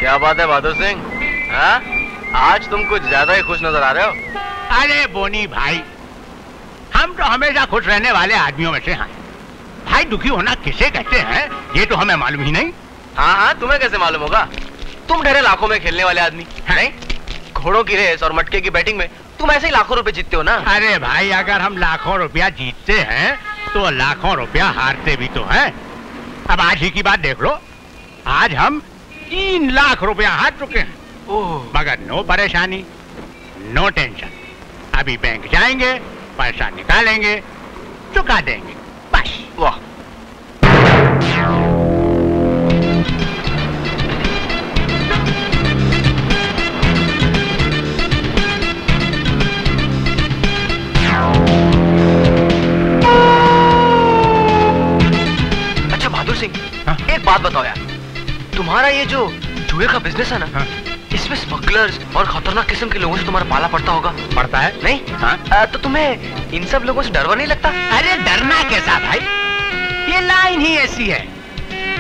क्या बात है बहादुर सिंह? हाँ? आज तुम कुछ ज्यादा ही खुश नजर आ रहे हो। अरे बोनी भाई, हम तो हमेशा खुश रहने वाले आदमियों में से हैं। भाई दुखी होना किसे कहते हैं ये तो हमें मालूम ही नहीं। हाँ हाँ, तुम्हें कैसे मालूम होगा? तुम ढेरे लाखों में खेलने वाले आदमी नहीं? घोड़ों की रेस और मटके की बैटिंग में तुम ऐसे ही लाखों रुपए जीतते हो ना। अरे भाई, अगर हम लाखों रुपया जीतते हैं तो लाखों रुपया हारते भी तो हैं। अब आज ही की बात देख लो, आज हम 3 लाख रुपया हार चुके हैं। मगर नो परेशानी, नो टेंशन। अभी बैंक जाएंगे, पैसा निकालेंगे, चुका देंगे, बस। वाह, अच्छा बहादुर सिंह, एक बात बताओ यार, तुम्हारा ये जो जुए का बिजनेस है ना, इसमें स्मगलर्स और खतरनाक किस्म के लोगों से तुम्हारा पाला पड़ता होगा। पड़ता है नहीं? हाँ? तो तुम्हें इन सब लोगों से डरवा नहीं लगता? अरे डरना कैसा भाई, ये लाइन ही ऐसी है।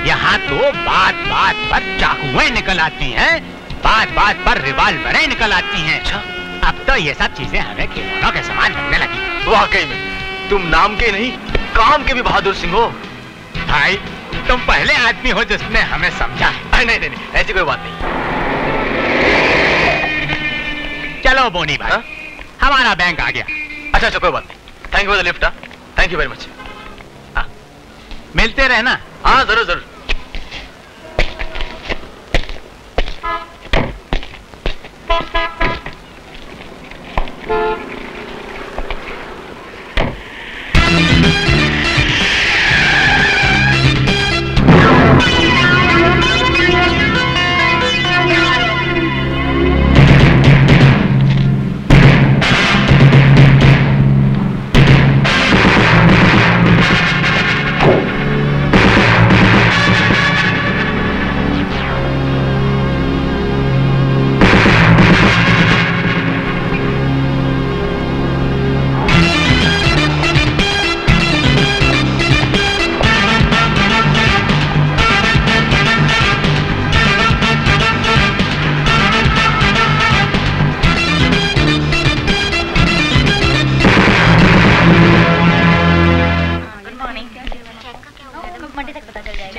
यहाँ तो बात बात पर चाकुएं निकल आती हैं, बात बात पर रिवाल्वरें निकल आती हैं। अच्छा, अब तो ये सब चीजें हमें खिलौनों के समान लगने लगी। वाकई में तुम नाम के नहीं काम के भी बहादुर सिंह हो। भाई तुम पहले आदमी हो जिसने हमें समझा है। नहीं नहीं नहीं, ऐसी कोई बात नहीं। चलो बोनी भाई, हा? हमारा बैंक आ गया। अच्छा अच्छा, कोई बात नहीं। Thank you for the lift. Thank you very much. मिलते रहना। हाँ जरूर जरूर।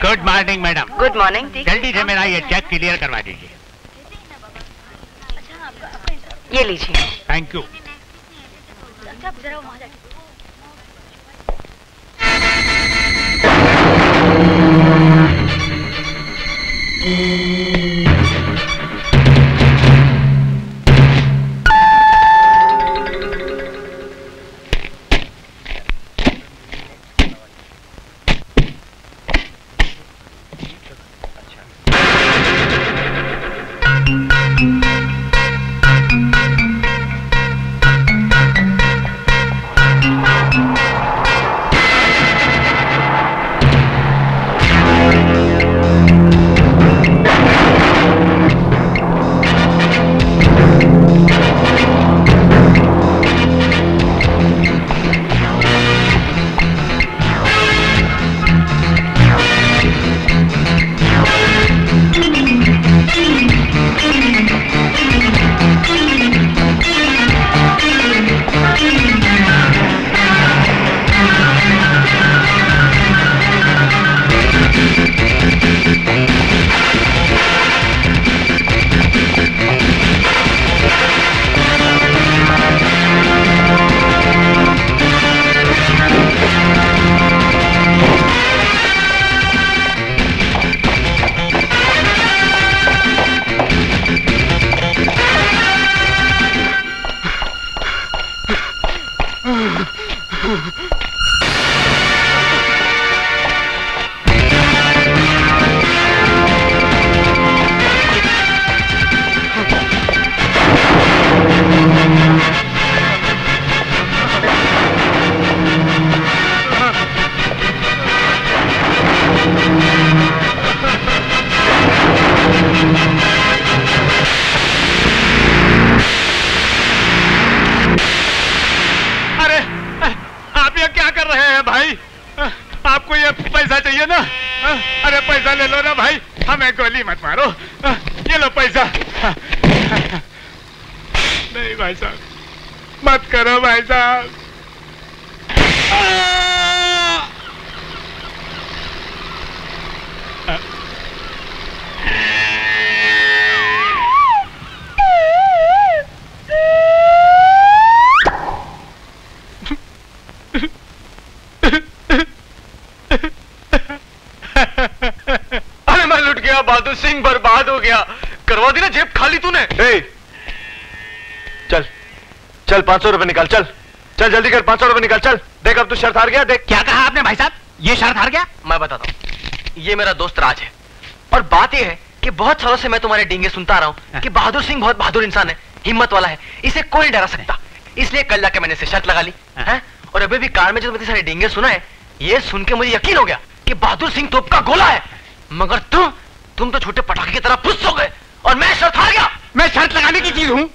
Good morning madam. Good morning. जल्दी से मेरा ये चेक क्लियर करवा दीजिए। ये लीजिए। Thank you. आपको ये पैसा चाहिए ना? अरे पैसा ले लो ना भाई, हमें गोली मत मारो। ये लो पैसा। नहीं भाई साहब, मत करो भाई साहब। अरे मैं लुट गया, बहादुर सिंह बर्बाद हो गया। करवा दी ना जेब खाली तूने। चल चल 500 रुपए निकाल, चल चल जल्दी कर, 500 रुपए निकाल, चल। देख अब तू शर्त हार गया, देख। क्या कहा आपने भाई साहब? ये शर्त हार गया? मैं बताता हूँ, ये मेरा दोस्त राज है, और बात ये है कि बहुत सालों से मैं तुम्हारे डींगे सुनता आ रहा हूँ कि बहादुर सिंह बहुत बहादुर इंसान है, हिम्मत वाला है, इसे कोई नहीं डरा सकता। इसलिए कल जाके मैंने इसे शर्त लगा ली है, और अभी भी कार में जो मैंने सारे डींगे सुना है, ये सुन के मुझे यकीन हो गया कि बहादुर सिंह तोप का गोला है। मगर तुम तो छोटे पटाखे की तरह फुस हो गए और मैं शर्त हार गया। मैं शर्त लगाने की चीज हूँ?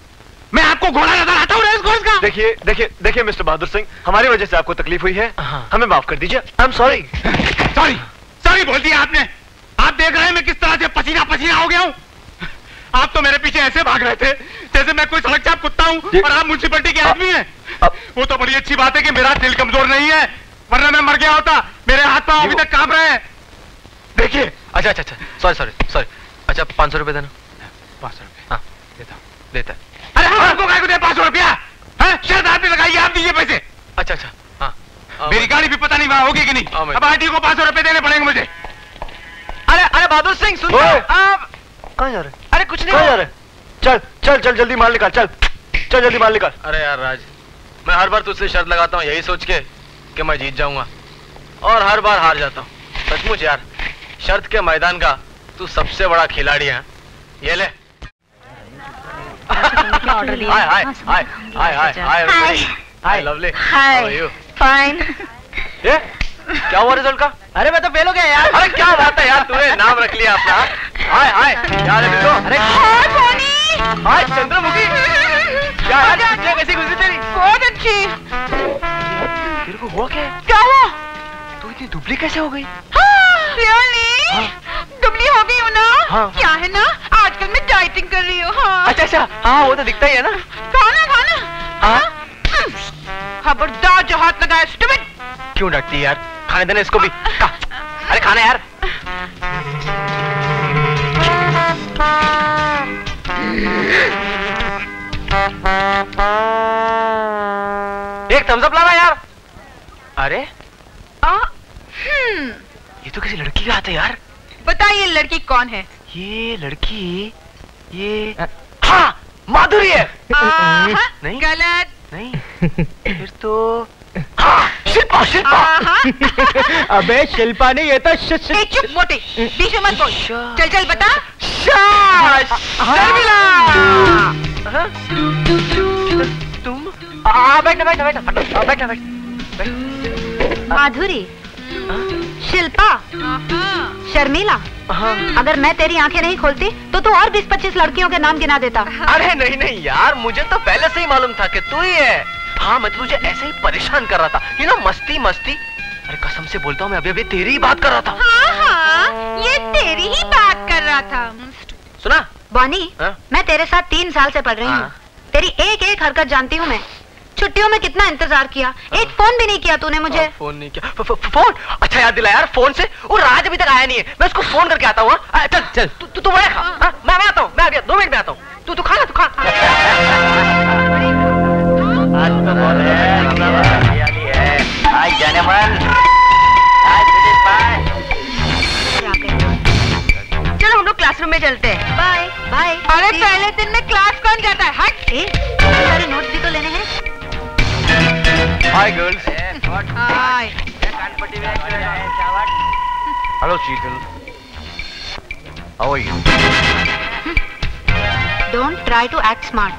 मैं आपको घोड़ा नजर आता हूँ रेस कोर्स का? देखिए देखिए देखिए मिस्टर बहादुर सिंह, हमारी वजह से आपको तकलीफ हुई है, हमें माफ कर दीजिए। I am sorry. Sorry sorry बोल दिया आपने। आप देख रहे हैं मैं किस तरह से पसीना पसीना हो गया हूँ। आप तो मेरे पीछे ऐसे भाग रहे थे जैसे मैं कोई सड़क चाप कुत्ता हूँ, और आप म्युनिसिपैलिटी के आदमी हैं। वो तो बड़ी अच्छी बात है कि मेरा दिल कमजोर नहीं है, वरना मैं मर गया होता। मेरे हाथ पांव अभी तक कांप रहे हैं। देखिए। अच्छा अच्छा अच्छा, सॉरी सॉरी सॉरी। अच्छा 500 रुपए देना। 500 रुपए? हाँ देता हूँ। देता है। अरे आपको काय को दे 500 रुपया? शर्त आपने लगाई, आप दीजिए पैसे। अच्छा अच्छा हाँ। मेरी गाड़ी भी पता नहीं वहां होगी कि नहीं। अब आंटी को 500 रुपए देने पड़ेंगे मुझे। अरे बहादुर सिंह सुन, आप कहाँ जा रहे? अरे कुछ नहीं, कहाँ जा रहे? चल चल चल जल्दी माल निकाल, चल चल जल्दी माल निकाल। अरे यार राज, मैं हर बार तुझसे शर्त लगाता हूँ यही सोच के कि मैं जीत जाऊंगा, और हर बार हार जाता हूँ। सचमुच यार, शर्त के मैदान का तू सबसे बड़ा खिलाड़ी है। ये ले। Hi hi hi hi hi hi hi lovely, how are you? Fine. ये क्या हुआ रिजल्ट का? अरे मैं तो फेल हो गया यार। अरे क्या बात है यार, तूने नाम रख लिया अपना। हाय हाय क्या है बिट्टू? अरे हाय बोनी। हाय चंद्रमुखी, क्या है छुट्टियां कैसी गुजरी तेरी? बहुत अच्छी। तेरे को हुआ क्या? क्या हुआ? तू इतनी दुबली कैसे हो गई? रियली? दुबली हो गई हूँ ना? हाँ। क्या है ना, आजकल मैं डाइटिंग कर रही हूँ। हाँ। अच्छा अच्छा, हाँ वो तो दिखता ही है ना। खाना खाना। हाँ? खबरदार जो हाथ लगाया, स्टूपिड। क्यों डरती है यार? खाने देना इसको भी। अरे खाना यार। एक थम्स अप लाना यार। अरे ये तो किसी लड़की का हाथ है यार। बताइए लड़की कौन है? ये लड़की, ये हाँ माधुरी है। नहीं गलत। नहीं फिर तो हाँ शिल्पा, शिल्पा। अबे शिल्पा नहीं, ये तो चुप मोटे, बीच में मत बोल। चल चल बता। तुम बैठना बैठना बैठना बैठना बैठ। माधुरी, शिल्पा, शर्मिला, अगर मैं तेरी आंखें नहीं खोलती तो तू और 20-25 लड़कियों के नाम गिना देता। अरे नहीं नहीं यार, मुझे तो पहले से ही मालूम था कि तू ही है। हाँ मैं तो तुझे ऐसे ही परेशान कर रहा था, ये ना मस्ती मस्ती। अरे कसम से बोलता हूँ, मैं अभी अभी तेरी ही बात कर रहा था। हाँ, ये तेरी ही बात कर रहा था। सुना बॉनी, मैं तेरे साथ 3 साल से पढ़ रही हूँ। तेरी एक एक हरकत जानती हूँ मैं। छुट्टियों में कितना इंतजार किया, एक फोन भी नहीं किया तूने मुझे। फोन नहीं किया? फोन? अच्छा याद दिला यार, फोन से वो राज अभी तक आया नहीं है, मैं उसको फोन करके आता हूँ। चल चल तू बड़ा खा, मैं आता हूँ, मैं 2 मिनट में आता हूँ। तू खा ना, तू खा। आज तो बोले हरियाली है, आज जाने मन, आज चलो हम लोग क्लासरूम में चलते हैं। Bye bye. अरे पहले दिन में क्लास कौन जाता है? हट। सारे नोट्स भी तो लेने हैं। Hi girls. Hi. Hello Sheetal, how are you? Don't try to act smart.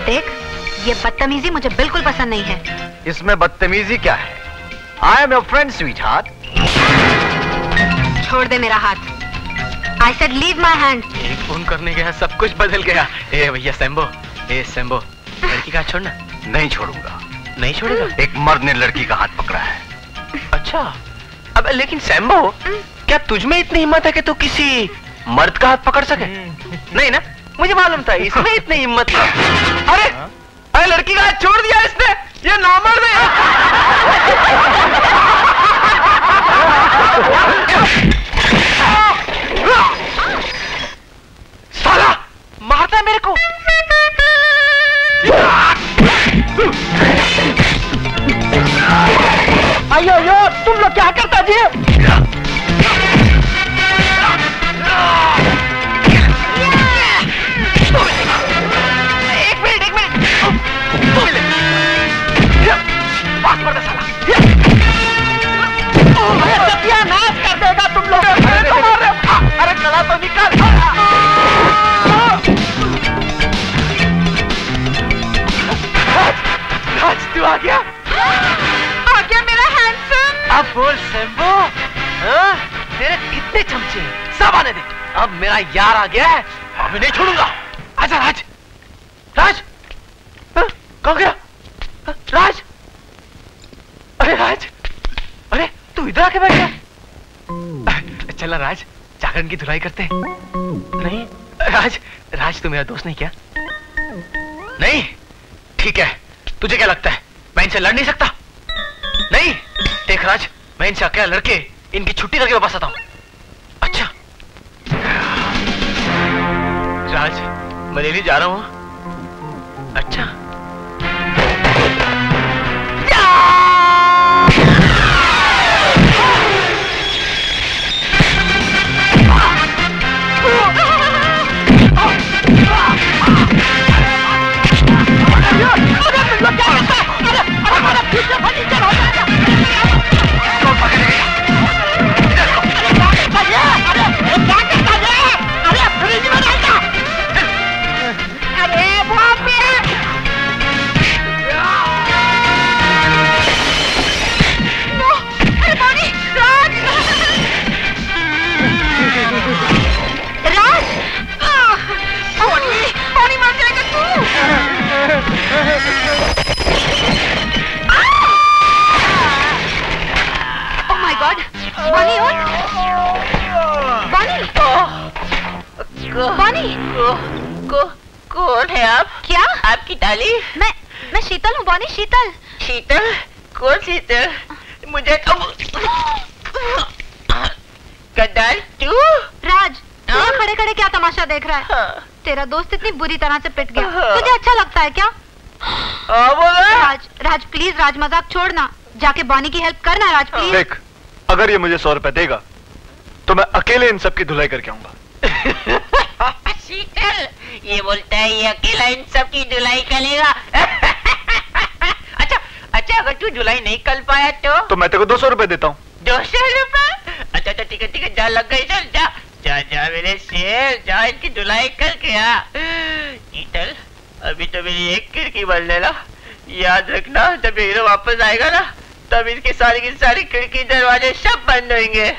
देख, ये बदतमीजी मुझे बिल्कुल पसंद नहीं है। इसमें बदतमीजी क्या है? I am your friend sweet heart. छोड़ दे मेरा हाथ। I said leave my hand. एक फोन करने गया सब कुछ बदल गया। ए भैया सैम्बो, ए सैम्बो, लड़की का हाथ छोड़ना। नहीं छोड़ूंगा। नहीं छोड़ेगा? एक मर्द ने लड़की का हाथ पकड़ा है। अच्छा, अब लेकिन सैम्बो, क्या तुझ में इतनी हिम्मत है कि तू किसी मर्द का हाथ पकड़ सके? नहीं ना, मुझे मालूम था इसमें इतनी हिम्मत है। अरे अरे लड़की का हाथ छोड़ दिया इसने, ये नामर्द है। साला मारता है मेरे को। अयो तुम लोग क्या करता जी? एक मिनट नाश कर देगा तुम लोग। अरे कड़ा तो निकाल। राज तू आ गया मेरा हैंडसम। अब बोल शंभू, तेरे कितने चमचे सब आने दे। अब मेरा यार आ गया है, अभी नहीं छोड़ूंगा। आजा राज। राज कहाँ गया? राज, अरे राज, अरे तू इधर आके बैठ गया। चला राज, जागरण की धुलाई करते हैं। नहीं राज, राज तू मेरा दोस्त नहीं क्या? नहीं, ठीक है। तुझे क्या लगता है मैं इनसे लड़ नहीं सकता? नहीं, देख राज, मैं इनसे अकेला लड़के इनकी छुट्टी करके वापस आता हूं। अच्छा राज, मैं दिल्ली जा रहा हूं। अच्छा कौन है आप? क्या आपकी डाली? मैं शीतल हूँ बॉनी, शीतल। शीतल? कौन शीतल? मुझे गद्दार तू? राज, तू खड़े खड़े क्या तमाशा देख रहा है? तेरा दोस्त इतनी बुरी तरह से पिट गया, तुझे अच्छा लगता है क्या? राज, राज प्लीज, राज मजाक छोड़ना, जाके बॉनी की हेल्प करना राज प्लीज। देख, अगर ये मुझे 100 रुपए देगा तो मैं अकेले इन सब की धुलाई करके आऊंगा। शीतल, ये बोलता है ये अकेला इन सब की धुलाई करेगा। अच्छा अच्छा, अगर तू धुलाई नहीं कर पाया तो मैं तेरे को 200 रुपए देता हूँ। 200 रुपए? अच्छा अच्छा, ठीक है, जा लग गई, चल जा जा जा मेरे शेर, जा इनकी धुलाई करके आ। शीतल, अभी तो मेरी एक खिड़की बंद है ना, याद रखना जब हीरो वापस आएगा ना तब इनकी सारी की सारी खिड़की दरवाजे सब बंद होंगे।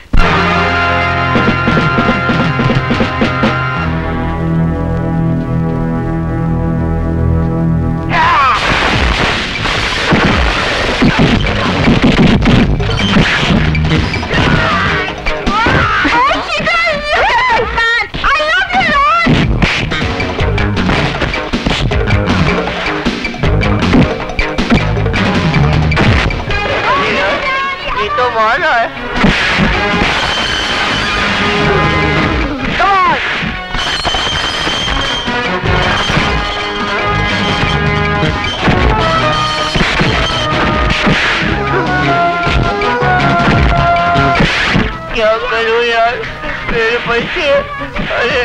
माना है। क्या करूं यार, मेरे पैसे, अरे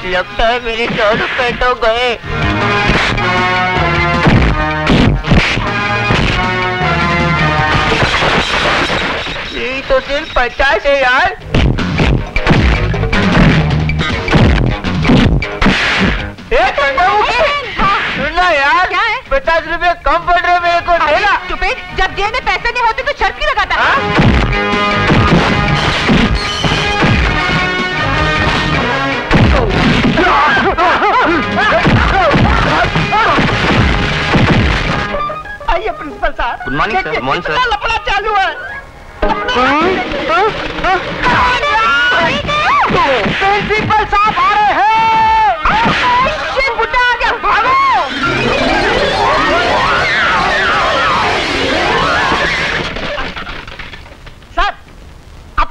लगता है मेरे 100 रुपए तो गए। ये तो सिर्फ 50 है यार। सुनना यार, 50 रुपए कम पड़ रहे मेरे को। जब जेब में पैसे नहीं होते तो शर्त क्यों लगाता?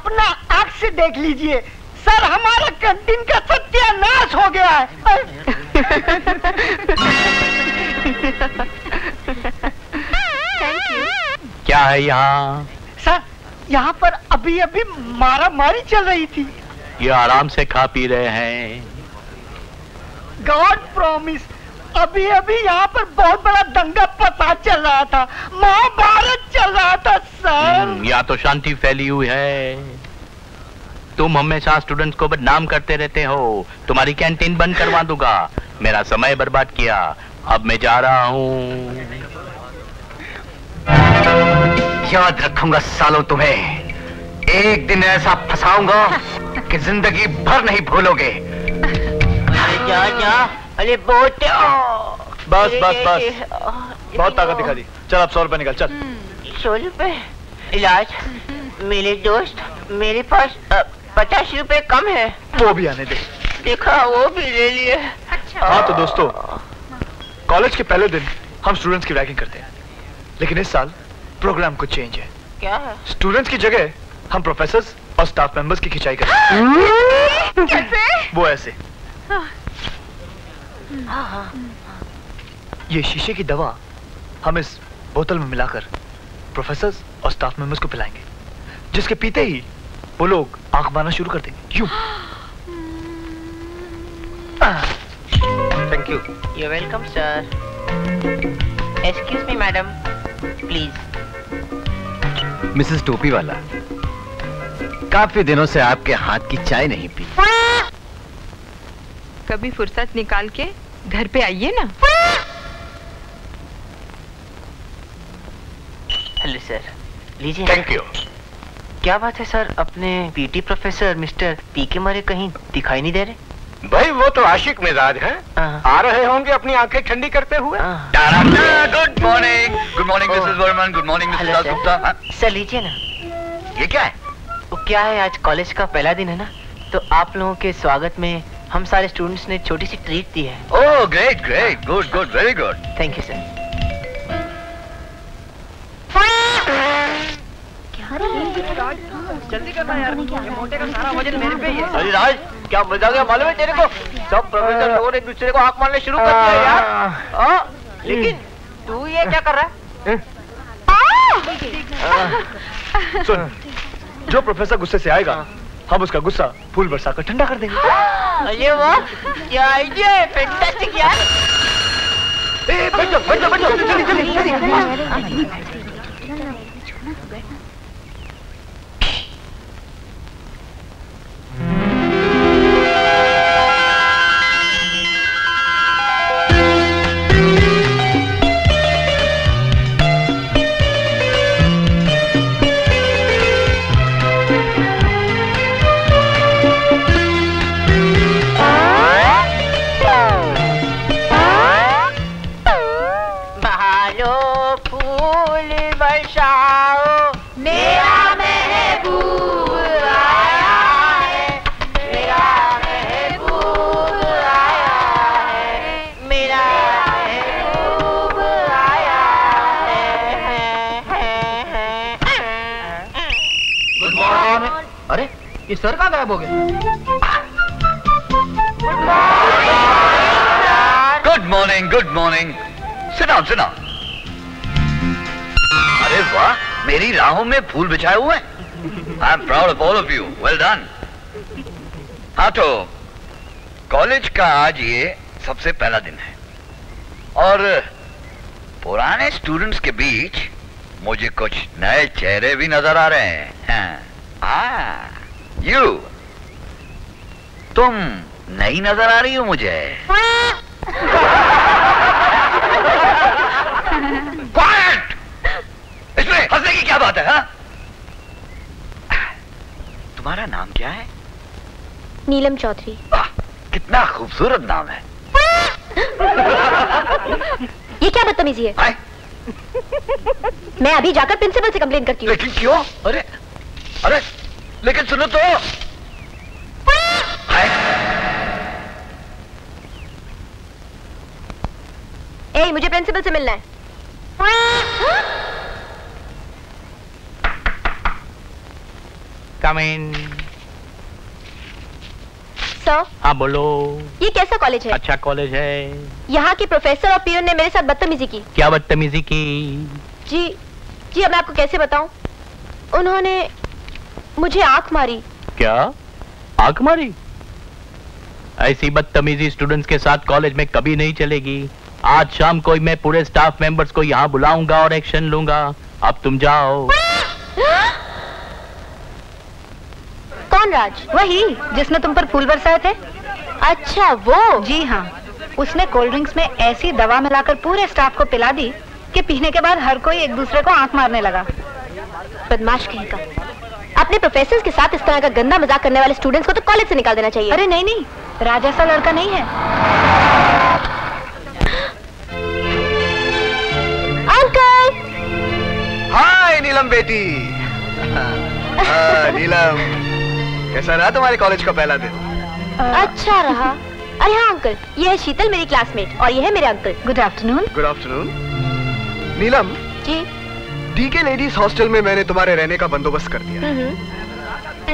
अपना आंख से देख लीजिए सर, हमारा कैंटीन का सत्यानाश हो गया है। Thank you. क्या है यहाँ? सर यहाँ पर अभी अभी मारा मारी चल रही थी। ये आराम से खा पी रहे हैं। गॉड प्रॉमिस, अभी अभी यहाँ पर बहुत बड़ा दंगा फसाद चल रहा था, महाभारत चल रहा था सर। या तो शांति फैली हुई है। तुम हमेशा स्टूडेंट्स को बदनाम करते रहते हो। तुम्हारी कैंटीन बंद करवा दूंगा। मेरा समय बर्बाद किया, अब मैं जा रहा हूँ। याद रखूंगा सालों तुम्हें। एक दिन ऐसा फंसाऊंगा कि जिंदगी भर नहीं भूलोगे। जा अरे बहुत बस बस बस, बहुत ताकत दिखा दी। चल अब 100 रुपए निकाल, चल। 100 रुपए इलाज? मेरे दोस्त, मेरे पास 50 रुपए कम है। वो भी आने दे। देखा, वो भी ले लिए। हाँ तो दोस्तों, कॉलेज के पहले दिन हम स्टूडेंट्स की रैगिंग करते हैं, लेकिन इस साल प्रोग्राम कुछ चेंज है। क्या है? स्टूडेंट्स की जगह हम प्रोफेसर्स और स्टाफ मेंबर्स की खिंचाई करते हैं। कैसे? वो ऐसे। ये शीशे की दवा हम इस बोतल में मिलाकर प्रोफेसर्स और स्टाफ मेंबर्स को पिलाएंगे, जिसके पीते ही वो लोग आंख मारना शुरू कर देंगे। यूं। Thank you. You're welcome, sir. Excuse me, madam. Please. Mrs टोपी वाला, काफी दिनों से आपके हाथ की चाय नहीं पी। कभी फुर्सत निकाल के घर पे आइए ना। हेलो सर, लीजिए। Thank you. क्या बात है सर, अपने पीटी प्रोफेसर मिस्टर पी के मारे कहीं दिखाई नहीं दे रहे? भाई वो तो आशिक मिजाज है, आ रहे होंगे अपनी आंखें ठंडी करते हुए। Good morning Mrs Varman, good morning Mrs hello, Gupta. Sir लीजिए ना। ये क्या है? वो क्या है, आज कॉलेज का पहला दिन है ना, तो आप लोगों के स्वागत में हम सारे स्टूडेंट्स ने छोटी सी ट्रीट दी है। Oh great great, good good, very good. Thank you sir. जल्दी करना यार, ये मोटे का सारा वजन मेरे पे ही है। अरे राज, क्या मजा गया मालूम है तेरे को? सब प्रोफेसर लोगों ने एक दूसरे को आंख मारने शुरू कर दिया यार। लेकिन तू ये क्या कर रहा है? सुन, जो प्रोफेसर गुस्से से आएगा हम उसका गुस्सा फूल बरसा कर ठंडा कर देंगे। अरे वाह, क्या आइडिया है, फैंटास्टिक यार। बैठो, जल्दी। ये सर कहाँ गायब हो गए? Good morning. Sit down. अरे वाह, मेरी राहों में फूल बिछाए हुए हैं। I am proud of all of you, well done. हाँ तो कॉलेज का आज ये सबसे पहला दिन है और पुराने स्टूडेंट्स के बीच मुझे कुछ नए चेहरे भी नजर आ रहे हैं। यू, तुम नई नजर आ रही हो मुझे। क्वाइट! इसमें हंसने की क्या बात है? हा? तुम्हारा नाम क्या है? नीलम चौधरी। कितना खूबसूरत नाम है। ये क्या बदतमीजी है? मैं अभी जाकर प्रिंसिपल से कंप्लेन करती हूँ। लेकिन क्यों? अरे अरे लेकिन सुनो तो। ए, मुझे प्रिंसिपल से मिलना है। कम इन। सर, हाँ बोलो। ये कैसा कॉलेज है? अच्छा कॉलेज है। यहाँ के प्रोफेसर और पियून ने मेरे साथ बदतमीजी की। क्या बदतमीजी की? जी अब मैं आपको कैसे बताऊं? उन्होंने मुझे आंख मारी। क्या आंख मारी? ऐसी बदतमीजी स्टूडेंट्स के साथ कॉलेज में कभी नहीं चलेगी। आज शाम को मैं पूरे स्टाफ मेंबर्स को यहाँ बुलाऊंगा और एक्शन लूंगा। अब तुम जाओ। कौन राज? वही जिसने तुम पर फूल बरसाए थे। अच्छा वो? जी हाँ, उसने कोल्ड ड्रिंक्स में ऐसी दवा मिलाकर पूरे स्टाफ को पिला दी कि पीने के बाद हर कोई एक दूसरे को आंख मारने लगा। बदमाश कहीं का। अपने प्रोफेसर के साथ इस तरह का गंदा मजाक करने वाले स्टूडेंट्स को तो कॉलेज से निकाल देना चाहिए। अरे नहीं, राज ऐसा लड़का नहीं है। अंकल! हाय नीलम बेटी। नीलम, कैसा रहा तुम्हारे कॉलेज का पहला दिन? अच्छा रहा। अरे हाँ अंकल, ये है शीतल मेरी क्लासमेट और ये है मेरे uncle. Good afternoon. Good afternoon. Neelam ji. DK ladies hostel में मैंने तुम्हारे रहने का बंदोबस्त कर दिया।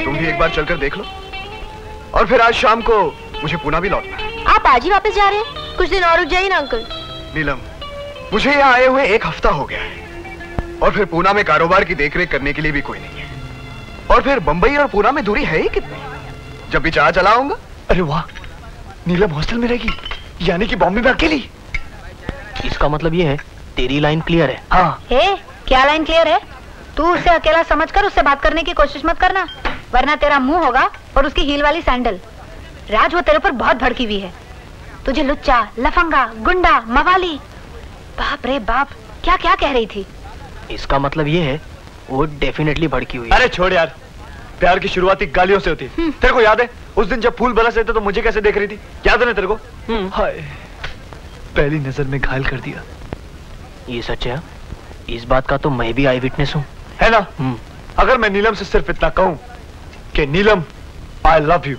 तुम भी एक बार चलकर देख लो, और फिर आज शाम को मुझे पुणे भी लौटना है। आप आज ही वापस जा रहे हैं? कुछ दिन और रुक जाइए ना अंकल। नीलम, मुझे यहाँ आए हुए 1 हफ्ता हो गया है, और फिर पुणे में कारोबार की देखरेख करने के लिए भी कोई नहीं है, और फिर बंबई और पुणे में दूरी है ही कितनी? जब भी चाह चलाऊंगा। अरे वाह, नीलम हॉस्टल में रहेगी, यानी कि बॉम्बे में अकेली। इसका मतलब ये है तेरी लाइन क्लियर है। हाँ। क्या लाइन क्लियर है? तू उसे अकेला समझकर उससे बात करने की कोशिश मत करना, वरना तेरा मुंह होगा और उसकी हील वाली सैंडल। राज वो तेरे पर बहुत भड़की हुई है। तुझे लुच्चा, लफंगा, गुंडा, मवाली, बाप रे बाप, क्या क्या कह रही थी। इसका मतलब ये है वो डेफिनेटली भड़की हुई है। अरे छोड़ यार, प्यार की शुरुआती गालियों से होती है। तेरे को याद है उस दिन जब फूल बरस रहे थे तो मुझे कैसे देख रही थी? याद है ना तेरे को? हाय, पहली नजर में घायल कर दिया। ये सच है? इस बात का तो मैं भी आई विटनेस हूँ, है ना? अगर मैं नीलम से सिर्फ इतना कहूँ कि नीलम आई लव यू,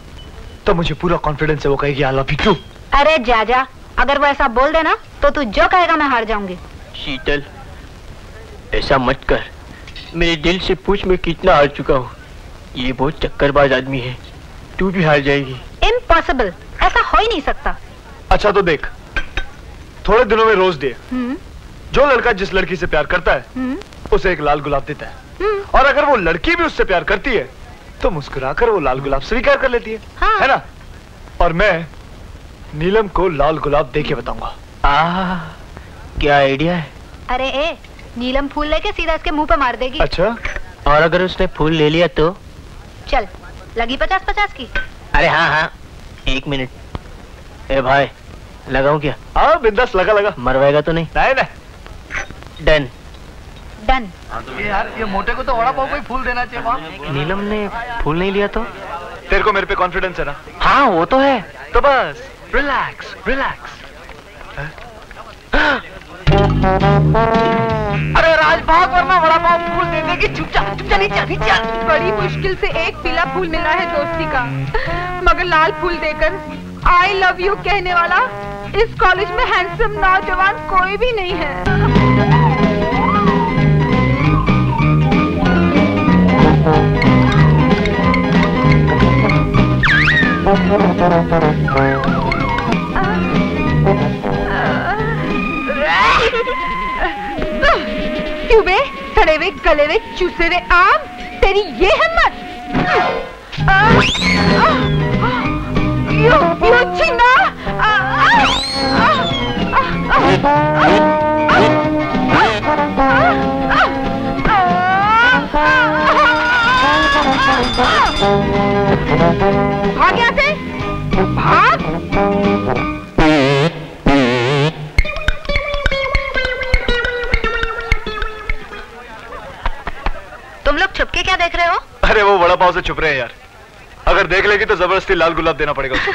तो मुझे पूरा कॉन्फिडेंस है वो कहेगी आई लव यू टू। अरे जा, अगर वो ऐसा बोल देना तो तू जो कहेगा मैं हार जाऊंगी। शीतल, ऐसा मत कर। मेरे दिल से पूछ मैं कितना हार चुका हूँ। ये बहुत चक्करबाज आदमी है, तू भी हार जाएगी। इम्पॉसिबल, ऐसा हो ही नहीं सकता। अच्छा तो देख, थोड़े दिनों में रोज डे, जो लड़का जिस लड़की से प्यार करता है उसे एक लाल गुलाब देता है, और अगर वो लड़की भी उससे प्यार करती है तो मुस्कुराकर वो लाल गुलाब स्वीकार कर लेती है। हाँ। है ना? और मैं नीलम को लाल गुलाब दे के बताऊंगा। क्या आइडिया है? अरे नीलम फूल लेके सीधा इसके मुंह पे मार देगी। अच्छा, और अगर उसने फूल ले लिया तो? चल, लगी 50-50 की। अरे हाँ, 1 मिनट। ए भाई, लगाऊं क्या? हाँ बिंदास, लगा। मरवाएगा तो नहीं? नहीं। डन। यार ये मोटे को तो वड़ा पाव को ही फूल देना चाहिए। वहाँ नीलम ने फूल नहीं लिया तो? तेरे को मेरे पे कॉन्फिडेंस है ना? हाँ वो तो है। तो बस रिलैक्स। अरे राज भाग, वरना वड़ा पाव फूल दे देगी। चुपचाप नीचे। बड़ी मुश्किल से एक पीला फूल मिला है दोस्ती का, मगर लाल फूल देकर आई लव यू कहने वाला इस कॉलेज में हैंडसम नौजवान कोई भी नहीं है। क्यों बे, सड़े हुए गले हुए चूसे हुए आम, तेरी ये हिम्मत? यू छीना! भाग यहाँ से, भाग! तुम लोग छुपके क्या देख रहे हो? अरे वो वड़ा पाव से छुप रहे हैं यार, अगर देख लेगी तो जबरदस्ती लाल गुलाब देना पड़ेगा उसको।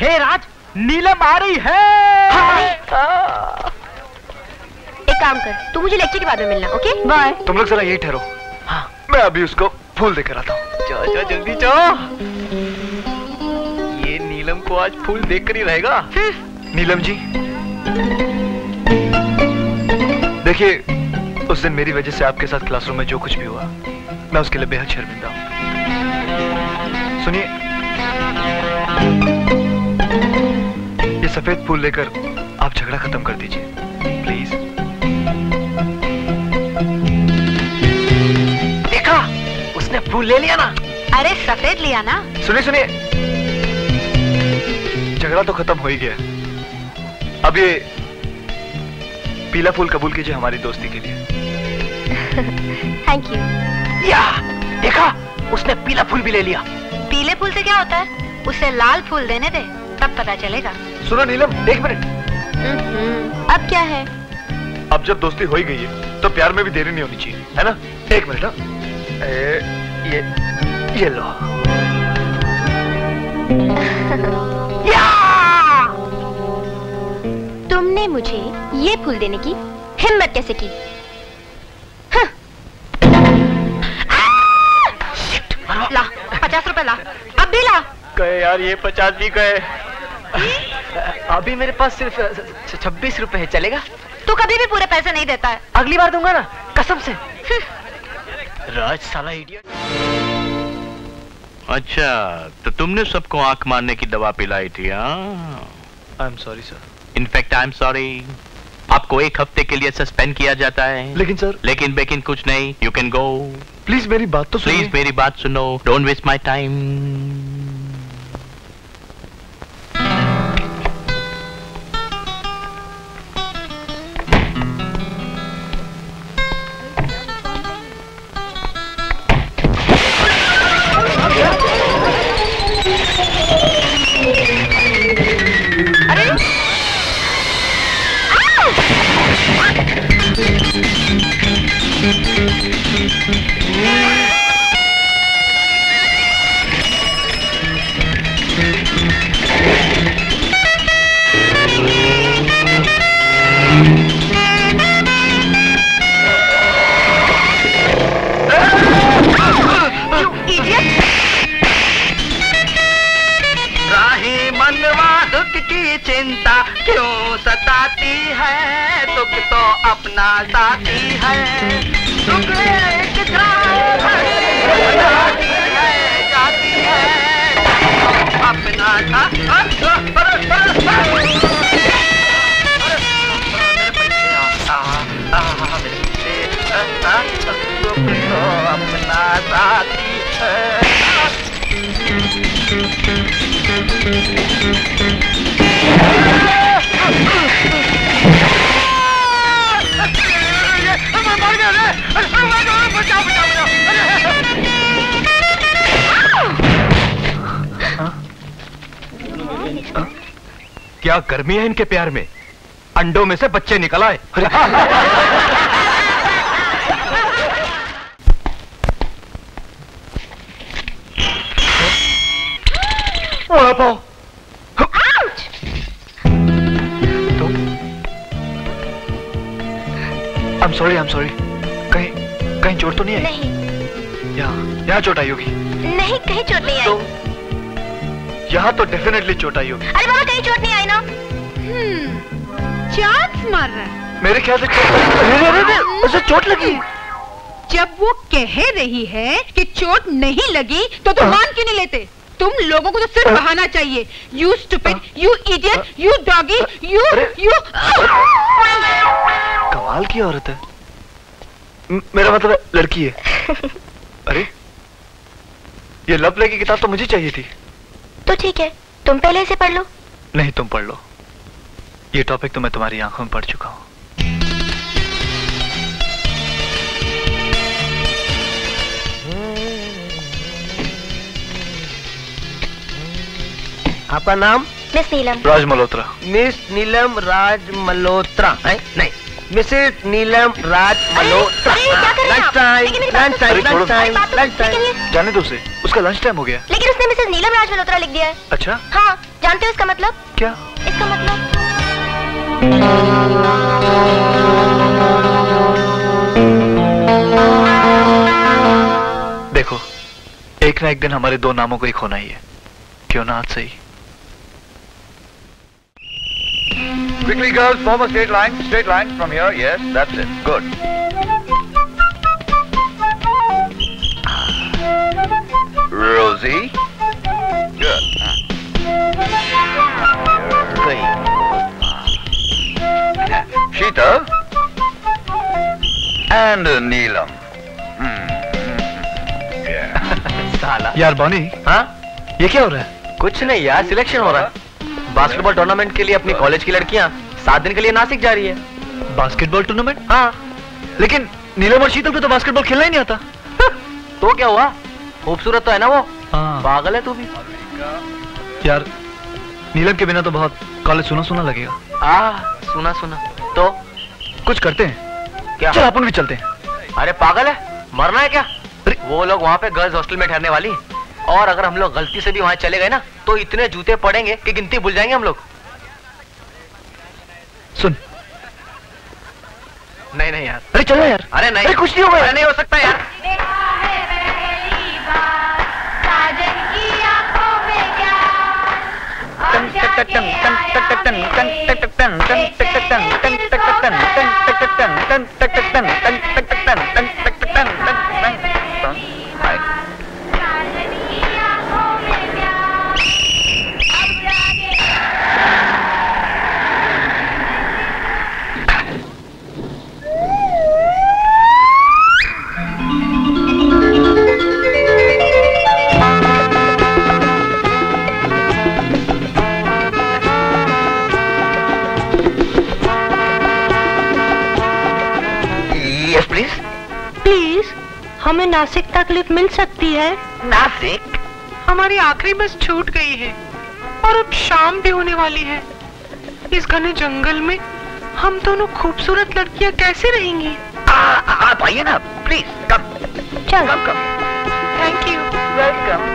हे राज, नीलम आ रही है। एक काम कर, तू मुझे लेक्चर के बाद में मिलना, ओके? बाय। तुम लोग जरा यही ठहरो, मैं अभी उसको फूल देकर आता हूँ। जा जल्दी जा। ये नीलम को आज फूल देखकर ही रहेगा। नीलम जी, देखिए उस दिन मेरी वजह से आपके साथ क्लासरूम में जो कुछ भी हुआ, मैं उसके लिए बेहद शर्मिंदा हूँ। सुनिए, ये सफेद फूल लेकर आप झगड़ा खत्म कर दीजिए प्लीज। देखा, उसने फूल ले लिया ना। अरे सफेद लिया ना। सुनिए सुनिए, झगड़ा तो खत्म हो ही गया। अब ये पीला फूल कबूल कीजिए हमारी दोस्ती के लिए। Thank you. या देखा, उसने पीला फूल भी ले लिया। पीले फूल से क्या होता है? उसे लाल फूल देने दे, तब पता चलेगा। सुनो नीलम, एक मिनट। अब क्या है? अब जब दोस्ती हो ही गई है तो प्यार में भी देरी नहीं होनी चाहिए, है ना? एक मिनट। ये लो। तुमने मुझे ये फूल देने की हिम्मत कैसे की? ला 50 रुपए ला, अब भी ला। गए यार, ये 50 भी गए। अभी मेरे पास सिर्फ 26 रुपए है, चलेगा? तू कभी भी पूरे पैसे नहीं देता है। अगली बार दूंगा ना, कसम से। राज साला इडियट। अच्छा, तो तुमने सबको आंख मारने की दवा पिलाई थी? I am sorry sir. In fact I am sorry. आपको 1 हफ्ते के लिए सस्पेंड किया जाता है। लेकिन सर, लेकिन कुछ नहीं। You can go. प्लीज मेरी बात तो सुनिए। प्लीज मेरी बात सुनो। Don't waste my time. चिंता क्यों सताती है, दुख तो अपना साथी है। दुख एक जाती है अपना दुख तो अपना साथी है। क्या गर्मी है इनके प्यार में? अंडों में से बच्चे निकल आए। I'm sorry. कहीं चोट तो नहीं आई? नहीं। यहाँ चोट आई होगी? नहीं, कहीं चोट नहीं आई। तो यहाँ तो डेफिनेटली चोट आई होगी। अरे बाबा, कहीं चोट नहीं आई ना। चांस मार रहा है। मेरे ख्याल से उसे चोट लगी। जब वो कह रही है कि चोट नहीं लगी तो तुम मान क्यों नहीं लेते? तुम लोगों को तो सिर्फ बहाना चाहिए। You stupid, you idiot, you doggy, you कमाल की औरत है। मेरा मतलब लड़की है। अरे, ये लव प्ले की किताब तो मुझे चाहिए थी। तो ठीक है, तुम पहले इसे पढ़ लो। नहीं, तुम पढ़ लो। ये टॉपिक तो मैं तुम्हारी आंखों में पढ़ चुका हूँ। आपका नाम? मिस नीलम। राज मल्होत्रा। मिस नीलम राज मल्होत्रा है? नहीं, Mrs Neelam Raj Malhotra. Lunch time. जाने दो उसे, उसका लंच टाइम हो गया। लेकिन उसने मिसेस नीलम राज मल्होत्रा लिख दिया है। अच्छा? हाँ, जानते हो इसका मतलब? क्या? इसका मतलब देखो, एक ना एक दिन हमारे दो नामों को एक होना ही है। क्यों ना आज सही। Quickly, girls, form a straight line from here. Yes, that's it. Good. Rosie, Sheetal and Neelam. साला यार बॉनी, हाँ ये क्या हो रहा है? कुछ नहीं यार, सिलेक्शन हो रहा है बास्केटबॉल टूर्नामेंट के लिए। अपनी कॉलेज की लड़कियां 7 दिन के लिए नासिक जा रही है। Basketball tournament? हाँ। लेकिन नीलम और शीतल को तो बास्केटबॉल खेलना ही नहीं आता। तो क्या हुआ, खूबसूरत तो है ना वो। हाँ। पागल है तू भी यार। नीलम के बिना तो बहुत कॉलेज सुना सुना लगेगा। सुना सुना तो कुछ करते हैं क्या? चल अपन भी चलते हैं। अरे पागल है, मरना है क्या? वो लोग वहाँ पे गर्ल्स हॉस्टल में ठहरने वाली, और अगर हम लोग गलती से भी वहाँ चले गए ना तो इतने जूते पड़ेंगे कि गिनती भूल जाएंगे हम लोग। सुन। नहीं नहीं यार। अरे चलो यार। अरे नहीं, अरे कुछ नहीं होगा। अरे नहीं हो सकता यार। प्लीज हमें नासिक तक लिफ्ट मिल सकती है? नासिक? हमारी आखिरी बस छूट गई है और अब शाम भी होने वाली है। इस घने जंगल में हम दोनों खूबसूरत लड़कियां कैसे रहेंगी? आप आइए ना प्लीज। कम चल। कम। Thank you. वेलकम।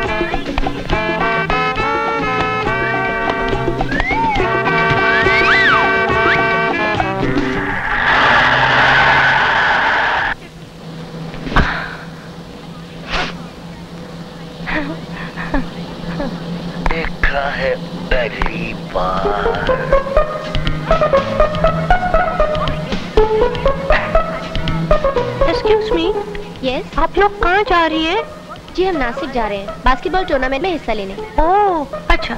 देखा है पहली बार। Excuse me. यस। आप लोग कहाँ जा रही है? जी हम नासिक जा रहे हैं बास्केटबॉल टूर्नामेंट में हिस्सा लेने। ओह अच्छा।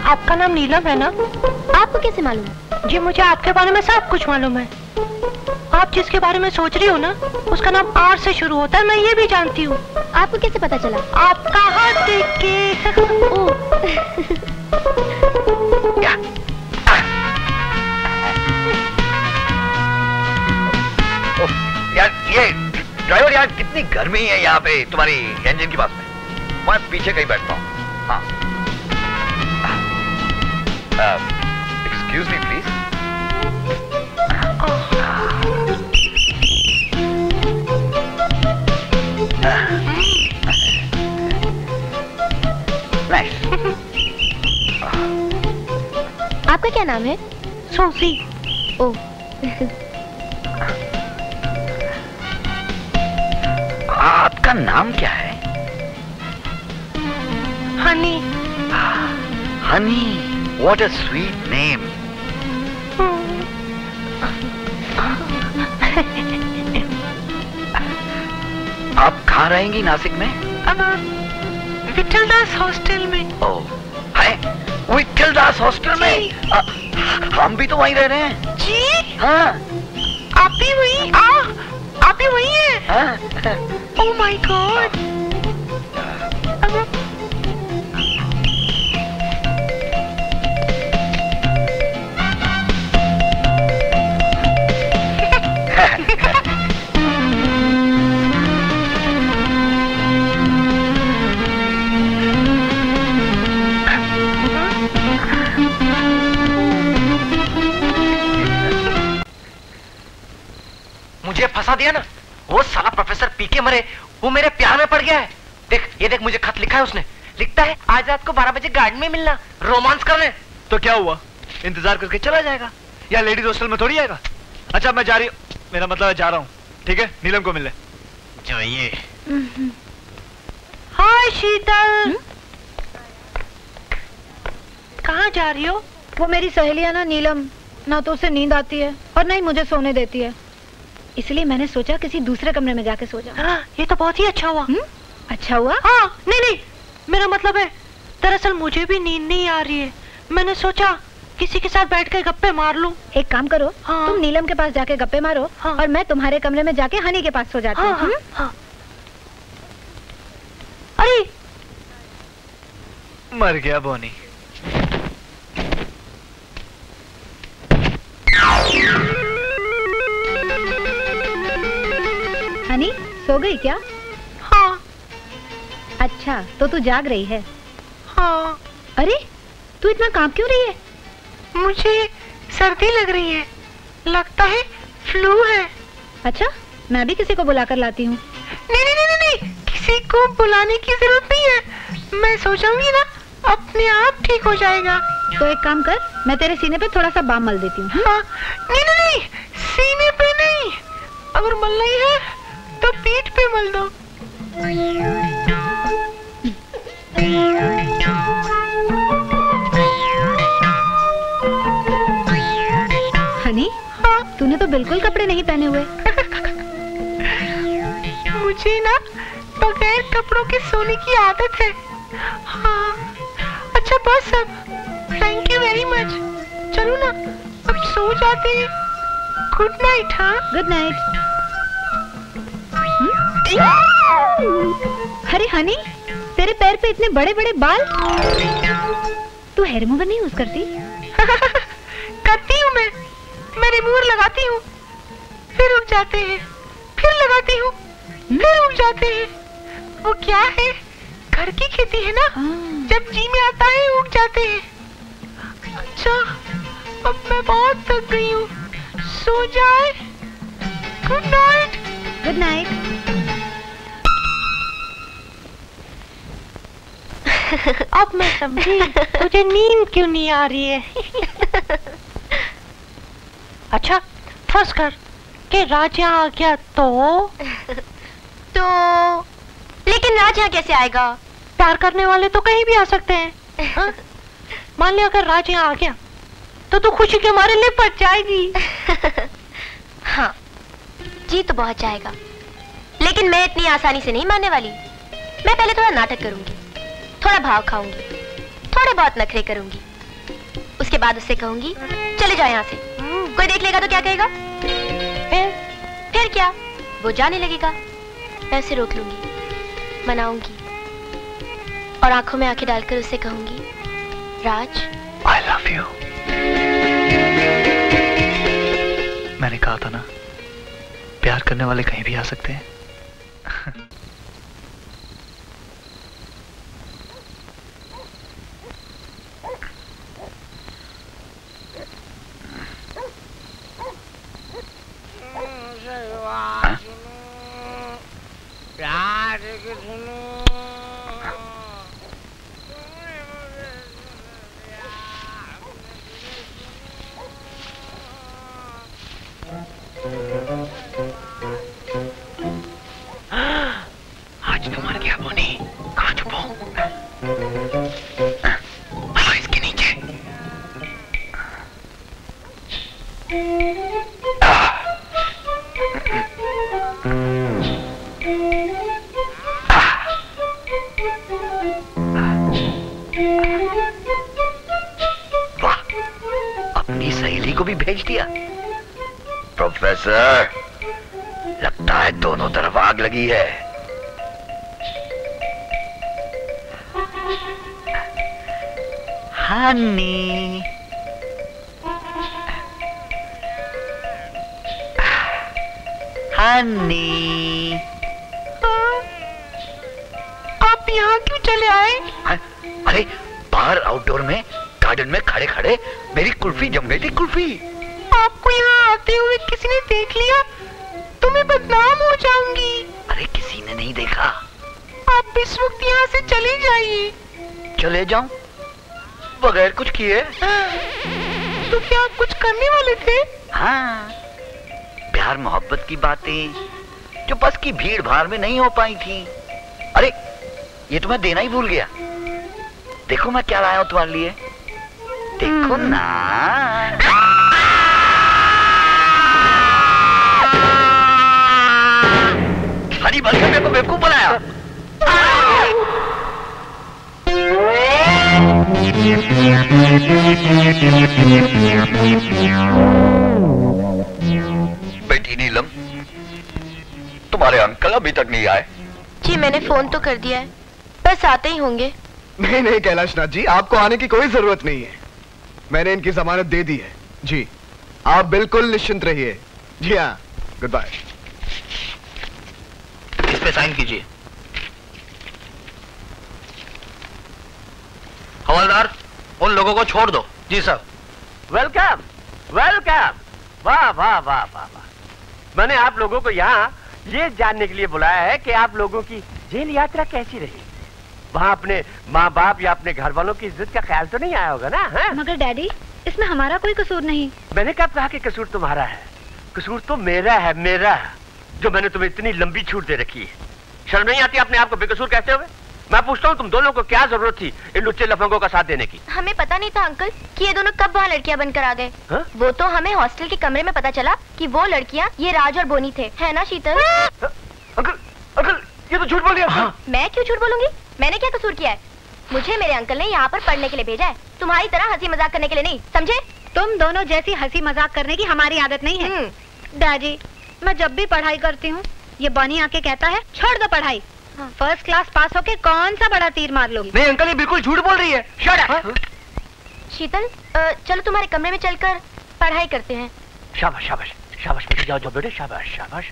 आपका नाम नीलम है ना? आपको कैसे मालूम? जी मुझे आपके बारे में सब कुछ मालूम है। आप जिसके बारे में सोच रही हो ना उसका नाम आर से शुरू होता है, मैं ये भी जानती हूँ। आपको कैसे पता चला? आपका हाथ देख के। यार ये ड्राइवर यार कितनी गर्मी है यहाँ पे तुम्हारी इंजन के पास में। मैं पीछे कहीं बैठता हूँ। हाँ एक्सक्यूज मी प्लीज। आपका क्या नाम है? सोसी। ओह आपका नाम क्या है? Honey. Honey, what a sweet name. आप कहाँ रहेंगी नासिक में? विठल दास हॉस्टल में। ओह है विठल दास हॉस्टल में? हम भी तो वहीं रह रहे हैं। जी हाँ। आप भी वहीं? आप भी वहीं हैं? हाँ। Oh my God. मुझे फंसा दिया ना वो साला प्रोफेसर पीके मरे, वो मेरे प्यार में पड़ गया है। देख ये देख मुझे खत लिखा है उसने। लिखता है आज रात को 12 बजे गार्डन में मिलना, रोमांस करने। तो क्या हुआ, इंतजार करके चला जाएगा या लेडीज हॉस्टल में थोड़ी आएगा। अच्छा मैं जा रही हूँ, मेरा मतलब है जा रहा हूँ। ठीक है नीलम को मिलने जाइए। हाय शीतल। कहाँ जा रही हो? वो मेरी सहेली है ना नीलम, ना तो उसे नींद आती है और ना ही मुझे सोने देती है, इसलिए मैंने सोचा किसी दूसरे कमरे में जाके सो जाऊं। ये तो बहुत ही अच्छा हुआ। अच्छा हुआ? हाँ, नहीं, मेरा मतलब है दरअसल मुझे भी नींद नहीं आ रही है, मैंने सोचा किसी के साथ बैठ के गप्पे मार लूं। एक काम करो, तुम नीलम के पास जाके गप्पे मारो और मैं तुम्हारे कमरे में जाके हनी के पास सो जाती हूँ। अरे मर गया बोनी। हनी सो गई क्या? हाँ। अच्छा, तो तू जाग रही है? हाँ। अरे तू इतना कांप क्यों रही है? मुझे सर्दी लग रही है, लगता है फ्लू है। अच्छा, मैं भी किसी को बुलाकर लाती हूँ। नहीं, किसी को बुलाने की जरूरत नहीं है, मैं सो जाऊंगी ना, अपने आप ठीक हो जाएगा। तो एक काम कर, मैं तेरे सीने पे थोड़ा सा बाम मल देती हूँ। हाँ, नहीं, सीने पे नहीं, अगर मलना ही है तो पीठ पे मल दो। हनी, तूने तो बिल्कुल कपड़े नहीं पहने हुए। मुझे ना बगैर कपड़ों के सोने की आदत है। हाँ, अच्छा बस अब, थैंक यू वेरी मच। चलो ना, अब सो जाते हैं। Good night. हाँ, गुड नाइट। अरे हनी, तेरे पैर पे इतने बड़े बड़े बाल, तू हेयर रिमूवर नहीं यूज करती? करती हूँ मैं रिमूवर लगाती हूँ, फिर उग जाते हैं, फिर लगाती हूँ, फिर उग जाते हैं। वो क्या है, घर की खेती है ना, जब जी में आता है उग जाते हैं। अच्छा, अब मैं बहुत थक गई हूँ, सो जाए। Good night. Good night. अब मैं समझी तुझे नींद क्यों नहीं आ रही है। अच्छा, फर्ज कर कि राज यहाँ आ गया तो लेकिन राज यहाँ कैसे आएगा? प्यार करने वाले तो कहीं भी आ सकते हैं। हाँ? मान लिया अगर राज यहाँ आ गया तो तू खुशी के मारे लिपट जाएगी। हाँ, जी तो बहुत जाएगा, लेकिन मैं इतनी आसानी से नहीं मानने वाली। मैं पहले थोड़ा नाटक करूंगी, थोड़ा भाव खाऊंगी, थोड़े बहुत नखरे करूंगी, उसके बाद उससे कहूंगी चले जाओ यहाँ से। कोई देख लेगा तो क्या कहेगा? फिर क्या, वो जाने लगेगा। मैं उसे रोक लूंगी, मनाऊंगी और आंखों में आंखें डालकर उससे कहूंगी, राज I love you। मैंने कहा था ना, प्यार करने वाले कहीं भी आ सकते हैं। आज तो मर गया बोनी, कहाँ छुपो? इसके नीचे। वाह, अपनी सहेली को भी भेज दिया। प्रोफेसर, लगता है दोनों तरफ आग लगी है। हनी, हनी, आप यहाँ क्यों चले आए? अरे बाहर आउटडोर में गार्डन में खड़े खड़े मेरी कुल्फी जम गई थी। कुल्फी आपको यहाँ आते हुए किसी ने देख लिया तो मैं बदनाम हो जाऊंगी। अरे किसी ने नहीं देखा। आप इस वक्त यहाँ से चले जाइए। चले जाऊं बगैर कुछ किए? तो क्या आप कुछ करने वाले थे? हाँ, प्यार मोहब्बत की बातें जो बस की भीड़ भाड़ में नहीं हो पाई थी। अरे ये तो मैं देना ही भूल गया। देखो मैं क्या लाया हूं तुम्हारे लिए। देखो ना। हनी बल के मेरे को बेवकूफ बनाया। बेटी नीलम, तुम्हारे अंकल अभी तक नहीं आए? जी मैंने फोन तो कर दिया है, बस आते ही होंगे। नहीं नहीं कैलाशनाथ जी, आपको आने की कोई जरूरत नहीं है। मैंने इनकी जमानत दे दी है जी। आप बिल्कुल निश्चिंत रहिए। जी हाँ, गुड बाय। इस पे साइन कीजिए। हवलदार, उन लोगों को छोड़ दो। जी सर। Welcome welcome. वाह वाह वाह वाह वाह। मैंने आप लोगों को यहाँ ये जानने के लिए बुलाया है कि आप लोगों की जेल यात्रा कैसी रही। वहाँ अपने माँ बाप या अपने घर वालों की इज्जत का ख्याल तो नहीं आया होगा ना? है? मगर डैडी, इसमें हमारा कोई कसूर नहीं। मैंने कब कहा कि कसूर तुम्हारा है? कसूर तो मेरा है, मेरा, जो मैंने तुम्हें इतनी लंबी छूट दे रखी है। शर्म नहीं आती अपने आप को बेकसूर कहते हुए? मैं पूछता हूँ, तुम दोनों को क्या जरूरत थी इन लुच्चे लफंगों का साथ देने की? हमें पता नहीं था अंकल कि ये दोनों कब वहाँ लड़कियाँ बनकर आ गए। वो तो हमें हॉस्टल के कमरे में पता चला कि वो लड़कियाँ ये राज और बोनी थे, है ना शीतल? अंकल अंकल, ये तो झूठ बोल रही है। मैं क्यों झूठ बोलूंगी? मैंने क्या कसूर किया है? मुझे मेरे अंकल ने यहाँ पर पढ़ने के लिए भेजा है, तुम्हारी तरह हंसी मजाक करने के लिए नहीं, समझे? तुम दोनों जैसी हंसी मजाक करने की हमारी आदत नहीं है। डैडी, मैं जब भी पढ़ाई करती हूँ ये बनी आके कहता है छोड़ दो पढ़ाई। फर्स्ट क्लास पास होके कौन सा बड़ा तीर मार लोगी? नहीं अंकल, ये बिल्कुल झूठ बोल रही है। Shut up. शीतल, चलो तुम्हारे कमरे में चलकर पढ़ाई करते हैं। शाबाश शाबाश शाबाश बेटे, जाओ जाओ बेटे, शाबाश शाबाश।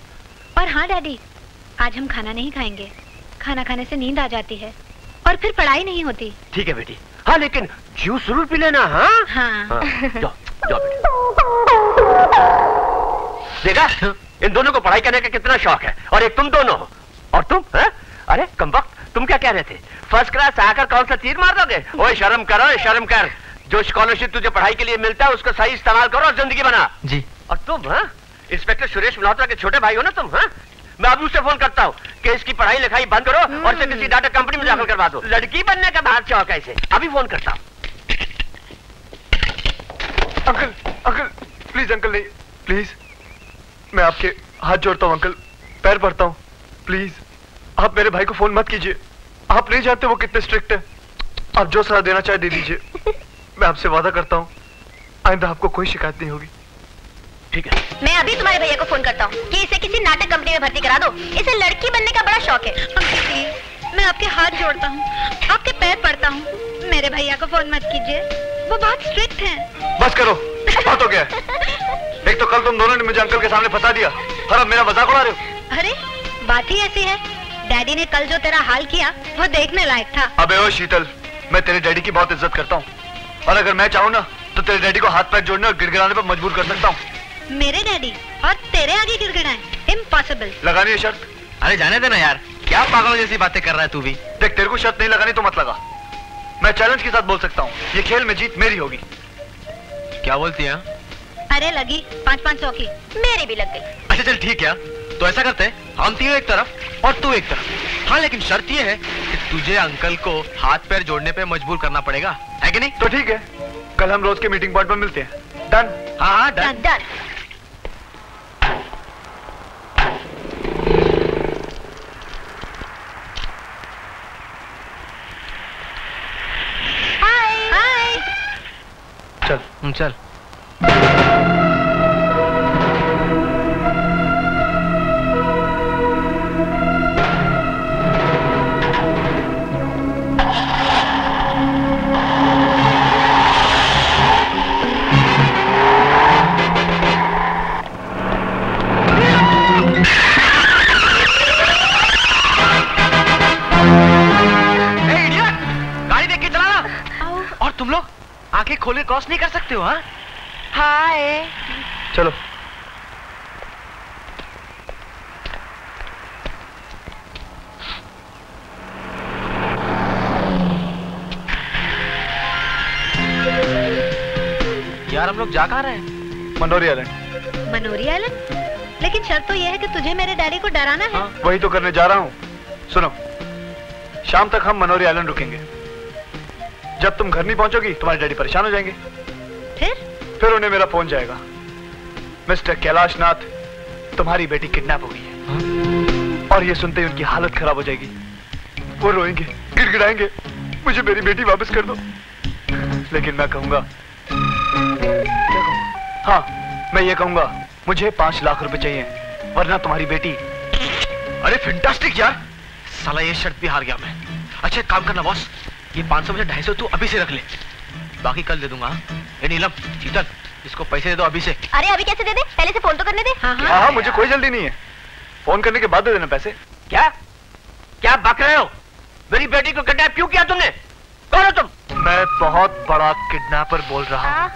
और हाँ डैडी, आज हम खाना नहीं खाएंगे। खाना खाने से नींद आ जाती है और फिर पढ़ाई नहीं होती। ठीक है बेटी। हाँ लेकिन जूस जरूर पी लेना। हाँ हाँ, जाओ जाओ बेटे। देखा, इन दोनों को पढ़ाई करने का कितना शौक है, और एक तुम दोनों हो। और तुम है? अरे कमबख्त, तुम क्या कह रहे थे? फर्स्ट क्लास आकर कौन सा तीर मार दोगे? ओए शर्म करो, शर्म कर। जो स्कॉलरशिप तुझे पढ़ाई के लिए मिलता है उसको सही इस्तेमाल करो और जिंदगी बना। जी। और तुम हाँ, इंस्पेक्टर सुरेश मल्होत्रा के छोटे भाई हो ना तुम? हाँ, मैं अबू से फोन करता हूँ कि इसकी पढ़ाई लिखाई बंद करो और इसे किसी डाटा कंपनी में दाखिल करवा दो। लड़की बनने का बहुत शौक है इसे। अभी फोन करता हूँ। अंकल अंकल प्लीज, अंकल नहीं, प्लीज मैं आपके हाथ जोड़ता हूँ अंकल, पैर पड़ता हूँ, प्लीज आप मेरे भाई को फोन मत कीजिए। आप नहीं जानते वो कितने स्ट्रिक्ट है। आप जो सलाह देना चाहे दे दीजिए। मैं आपसे वादा करता हूँ आइंदा आपको कोई शिकायत नहीं होगी। ठीक है। मैं अभी तुम्हारे भैया को फोन करता हूँ कि इसे किसी नाटक कंपनी में भर्ती करा दो। इसे लड़की बनने का बड़ा शौक है। मैं आपके हाथ जोड़ता हूँ, आपके पैर पड़ता हूँ, मेरे भैया को फोन मत कीजिए, वो बहुत स्ट्रिक्ट हैं। बस करो, बहुत हो गया। एक तो कल तुम दोनों ने मुझे अंकल के सामने फंसा दिया और अब मेरा मजाक उड़ा रहे हो। अरे बात ही ऐसी है, डैडी ने कल जो तेरा हाल किया वो देखने लायक था। अबे ओ शीतल, मैं तेरे डैडी की बहुत इज्जत करता हूँ और अगर मैं चाहूँ ना तो तेरे डैडी को हाथ पैर जोड़ने और गिड़गिड़ाने पर मजबूर कर सकता हूँ। मेरे डैडी और तेरे आगे गिड़गिड़ाएं? इम्पॉसिबल। लगानी है शर्त? अरे जाने देना यार, क्या पागलों जैसी बातें कर रहा है तू भी। देख, तेरे को शर्त नहीं लगानी तो मत लगा। मैं चैलेंज के साथ बोल सकता हूँ, ये खेल में जीत मेरी होगी। क्या बोलती है? अरे लगी 500 की। मेरी भी लग गई। अच्छा चल ठीक है, तो ऐसा करते हैं, हम तीनों एक तरफ और तू एक तरफ। हाँ लेकिन शर्त ये है कि तुझे अंकल को हाथ पैर जोड़ने पे मजबूर करना पड़ेगा, है कि नहीं? तो ठीक है, कल हम रोज के मीटिंग पॉइंट पर मिलते हैं। डन? हाँ हाँ डन। डन। हाय हाय। चल चल। तुम लोग आंखें खोले क्रॉस नहीं कर सकते हो? हाँ हाय। चलो। यार हम लोग जा कहाँ रहे हैं? मनोरी आइलैंड। मनोरी आइलैंड? लेकिन शर्त तो यह है कि तुझे मेरे डैडी को डराना है। वही तो करने जा रहा हूँ। सुनो, शाम तक हम मनोरी आइलैंड रुकेंगे। जब तुम घर नहीं पहुंचोगी तुम्हारे डैडी परेशान हो जाएंगे। फिर उन्हें मेरा फोन जाएगा, मिस्टर कैलाश नाथ, तुम्हारी बेटी किडनैप हो गई है। और ये सुनते ही उनकी हालत खराब हो जाएगी। वो रोएंगे, गिड़गिड़ाएंगे, मुझे मेरी बेटी वापस कर दो। लेकिन मैं कहूंगा, क्या कहूंगा? हाँ, मैं ये कहूंगा मुझे 5 लाख रुपए चाहिए, वरना तुम्हारी बेटी। अरे फैंटास्टिक यार, साला ये शर्त भी हार गया मैं। अच्छा एक काम करना बॉस, ये 500 में से 250 तू अभी से रख ले, बाकी कल दे दूंगा। ये नीलम, शीतल, इसको पैसे दे दो अभी से। अरे अभी कैसे दे दे, पहले से फोन तो करने दे। हाँ, मुझे कोई जल्दी नहीं है, फोन करने के बाद दे देना पैसे। क्या क्या बक रहे हो? मेरी बेटी को किडनैप क्यों किया तुमने? कौन हो तुम? मैं बहुत बड़ा किडनैपर बोल रहा हूँ।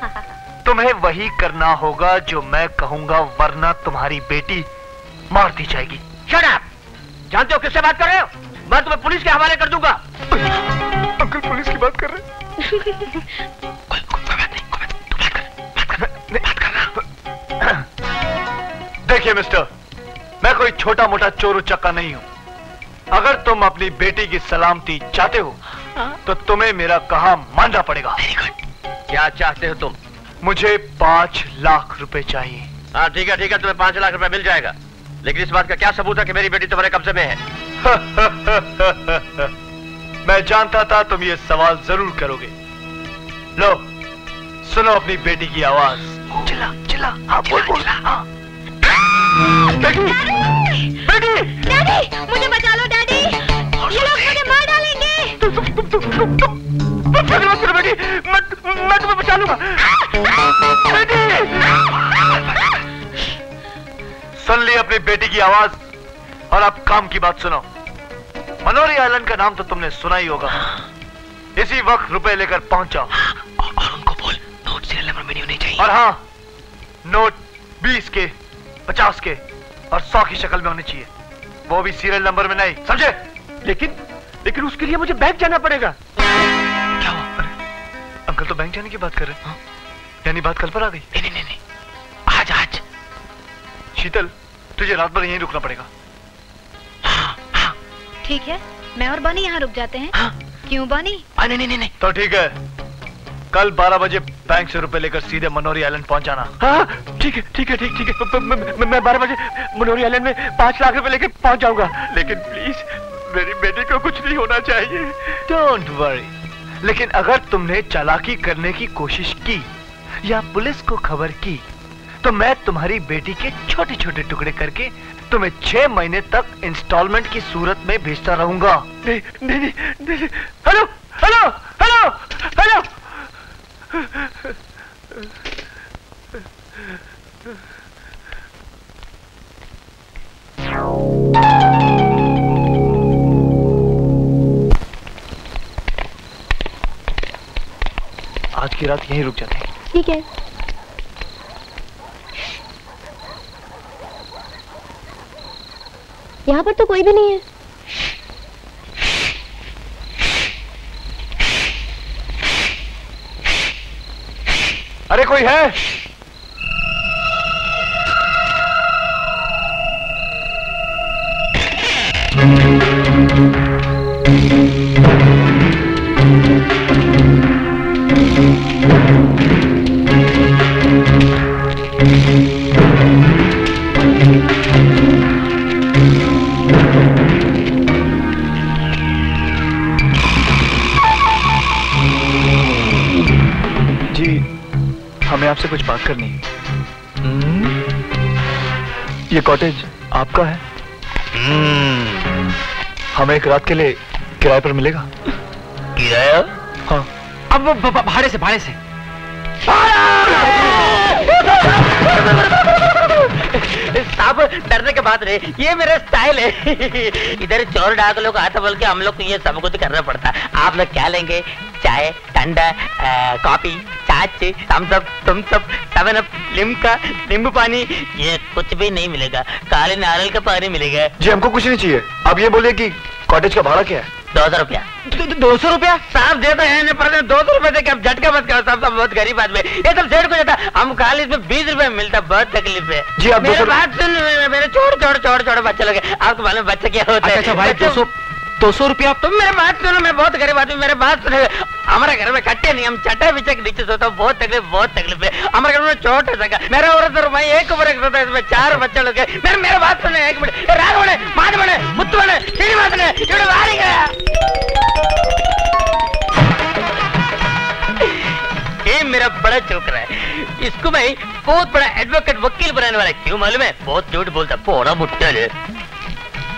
तुम्हें वही करना होगा जो मैं कहूंगा, वरना तुम्हारी बेटी मार दी जाएगी। Shut up! जानते हो किससे बात कर रहे हो? मैं तुम्हें पुलिस के हवाले कर दूंगा। अंकल पुलिस की बात कर रहे हैं? देखिए मिस्टर, मैं कोई छोटा मोटा चोर उचक्का नहीं हूं। अगर तुम अपनी बेटी की सलामती चाहते हो तो तुम्हें मेरा कहा मानना पड़ेगा। क्या चाहते हो तुम? मुझे 5 लाख रुपए चाहिए। हाँ ठीक है, तुम्हें 5 लाख रुपए मिल जाएगा, लेकिन इस बात का क्या सबूत है कि मेरी बेटी तुम्हारे कब्जे में है? मैं जानता था तुम ये सवाल जरूर करोगे। लो सुनो अपनी बेटी की आवाज। चिल्ला चिल्ला, हाँ बोल बोल। हाँ डैडी, डैडी, मुझे बचा लो डैडी, ये लोग मुझे मार डालेंगे। बेटी, मैं तुम्हें बचा लूंगा। सुन ली अपनी बेटी की आवाज, और अब काम की बात सुनो। मनोरी आइलैंड का नाम तो तुमने सुना ही होगा। इसी वक्त रुपए लेकर पहुंच जाओ और उनको बोल नोट सीरियल नंबर में नहीं होने चाहिए। और हाँ, नोट 20 के, 50 के और 100 की शक्ल में होने चाहिए, वो भी सीरियल नंबर में नहीं, समझे? लेकिन उसके लिए मुझे बैंक जाना पड़ेगा। क्या हुआ? अरे अंकल तो बैंक जाने की बात कर रहे हैं। यानी बात कल पर आ गई? नहीं, आज। शीतल, तुझे रात भर यहीं रुकना पड़ेगा। ठीक है, मैं और बनी यहाँ रुक जाते हैं। क्यों बनी? नहीं। तो ठीक है, कल 12 बजे बैंक से रुपए लेकर सीधे मनोरी आइलैंड पहुंच जाना। हाँ ठीक है। मैं 12 बजे मनोरी आइलैंड में 5 लाख रुपए लेकर पहुंच जाऊंगा, लेकिन प्लीज मेरी बेटी को कुछ नहीं होना चाहिए। डोंट वरी, लेकिन अगर तुमने चालाकी करने की कोशिश की या पुलिस को खबर की तो मैं तुम्हारी बेटी के छोटे छोटे टुकड़े करके तुम्हें 6 महीने तक इंस्टॉलमेंट की सूरत में भेजता रहूंगा। नहीं। हेलो। आज की रात यहीं रुक जाते हैं। ठीक है। यहाँ पर तो कोई भी नहीं है। अरे कोई है? हमें आपसे कुछ बात करनी है। ये कॉटेज आपका है? हमें एक रात के लिए किराए पर मिलेगा? किराया? हाँ। अब भाड़े से। साहब डरने के बात नहीं, ये मेरा स्टाइल है। इधर चोर डाक लोग आते बोल के हम लोग को ये सब कुछ करना पड़ता है। आप लोग क्या लेंगे? चाय, ठंडा, कॉफी, छाछ, Thums Up, Thums Up, 7 up, Limca, नींबू पानी, ये कुछ भी नहीं मिलेगा। काले नारियल का पानी मिलेगा। जी हमको कुछ नहीं चाहिए। आप ये बोलिए कि कॉटेज का भाड़ा क्या है? 200 रुपया। 200 रुपया? साहब देते हैं पर 200 रुपए दे के आप झटका मत करो साहब, बहुत गरीब आदमी। ये सब सेठ को जाता, हम खाली इसमें 20 रुपए मिलता, बहुत तकलीफ है। जी आप मेरी बात सुन, मेरे छोड़ बच्चे लोग, आपको मालूम बच्चे क्या होते हैं? अच्छा भाई, 200 रुपया? तुम मेरे बात सुनो, मैं बहुत गरीब आदमी, मेरे बात सुनो। हमारे घर में खट्टे नहीं, हम चटा बिछा के नीचे सोता हूँ। बहुत तकलीफ है। हमारे घर में छोटा सा मेरा औरत और मैं एक ऊपर एक सोता है, इसमें 4 बच्चे लोग हैं। मेरे बात सुनो 1 मिनट। राघवने, माधवने, मुत्तुवने, श्रीनिवासने, इवड़े बाहर ही गया। ये मेरा बड़ा छोकरा है, इसको मैं बहुत बड़ा एडवोकेट वकील बनाने वाला है। क्यों मालूम है? बहुत झूठ बोलता, पोड़ा मुट्ठा है।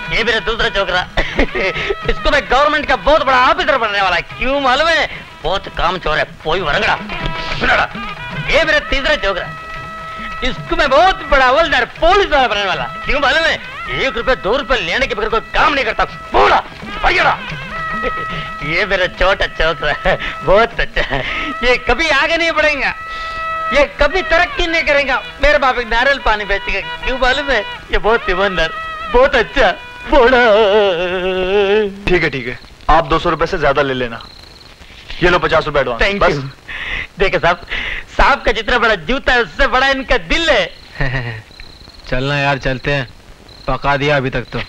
ये मेरा दूसरा छोकरा इसको मैं गवर्नमेंट का बहुत बड़ा ऑफिसर बनने वाला है। क्यों मालूम है? बहुत काम चोर है, कोई वरंगड़ा। ये मेरा तीसरा छोकरा, इसको मैं बहुत बड़ा हवलदार पुलिस वाला बनने वाला। क्यों मालूम है? 1 रुपए 2 रुपए लेने के बगैर कोई काम नहीं करता, पूरा भैया। ये मेरा छोटा छोकरा है, बहुत अच्छा है। ये कभी आगे नहीं बढ़ेगा, ये कभी तरक्की नहीं करेगा। मेरे बाप एक नारियल पानी बेचेगा। क्यों मालूम है? ये बहुत ईमानदार, बहुत अच्छा, बड़ा। ठीक है, आप 200 रुपए से ज्यादा ले लेना। ये लो 50 रुपए एडवांस। Thank you. देखो साहब का जितना बड़ा जूता है उससे बड़ा इनका दिल है। चलना यार, चलते हैं, पका दिया अभी तक तो।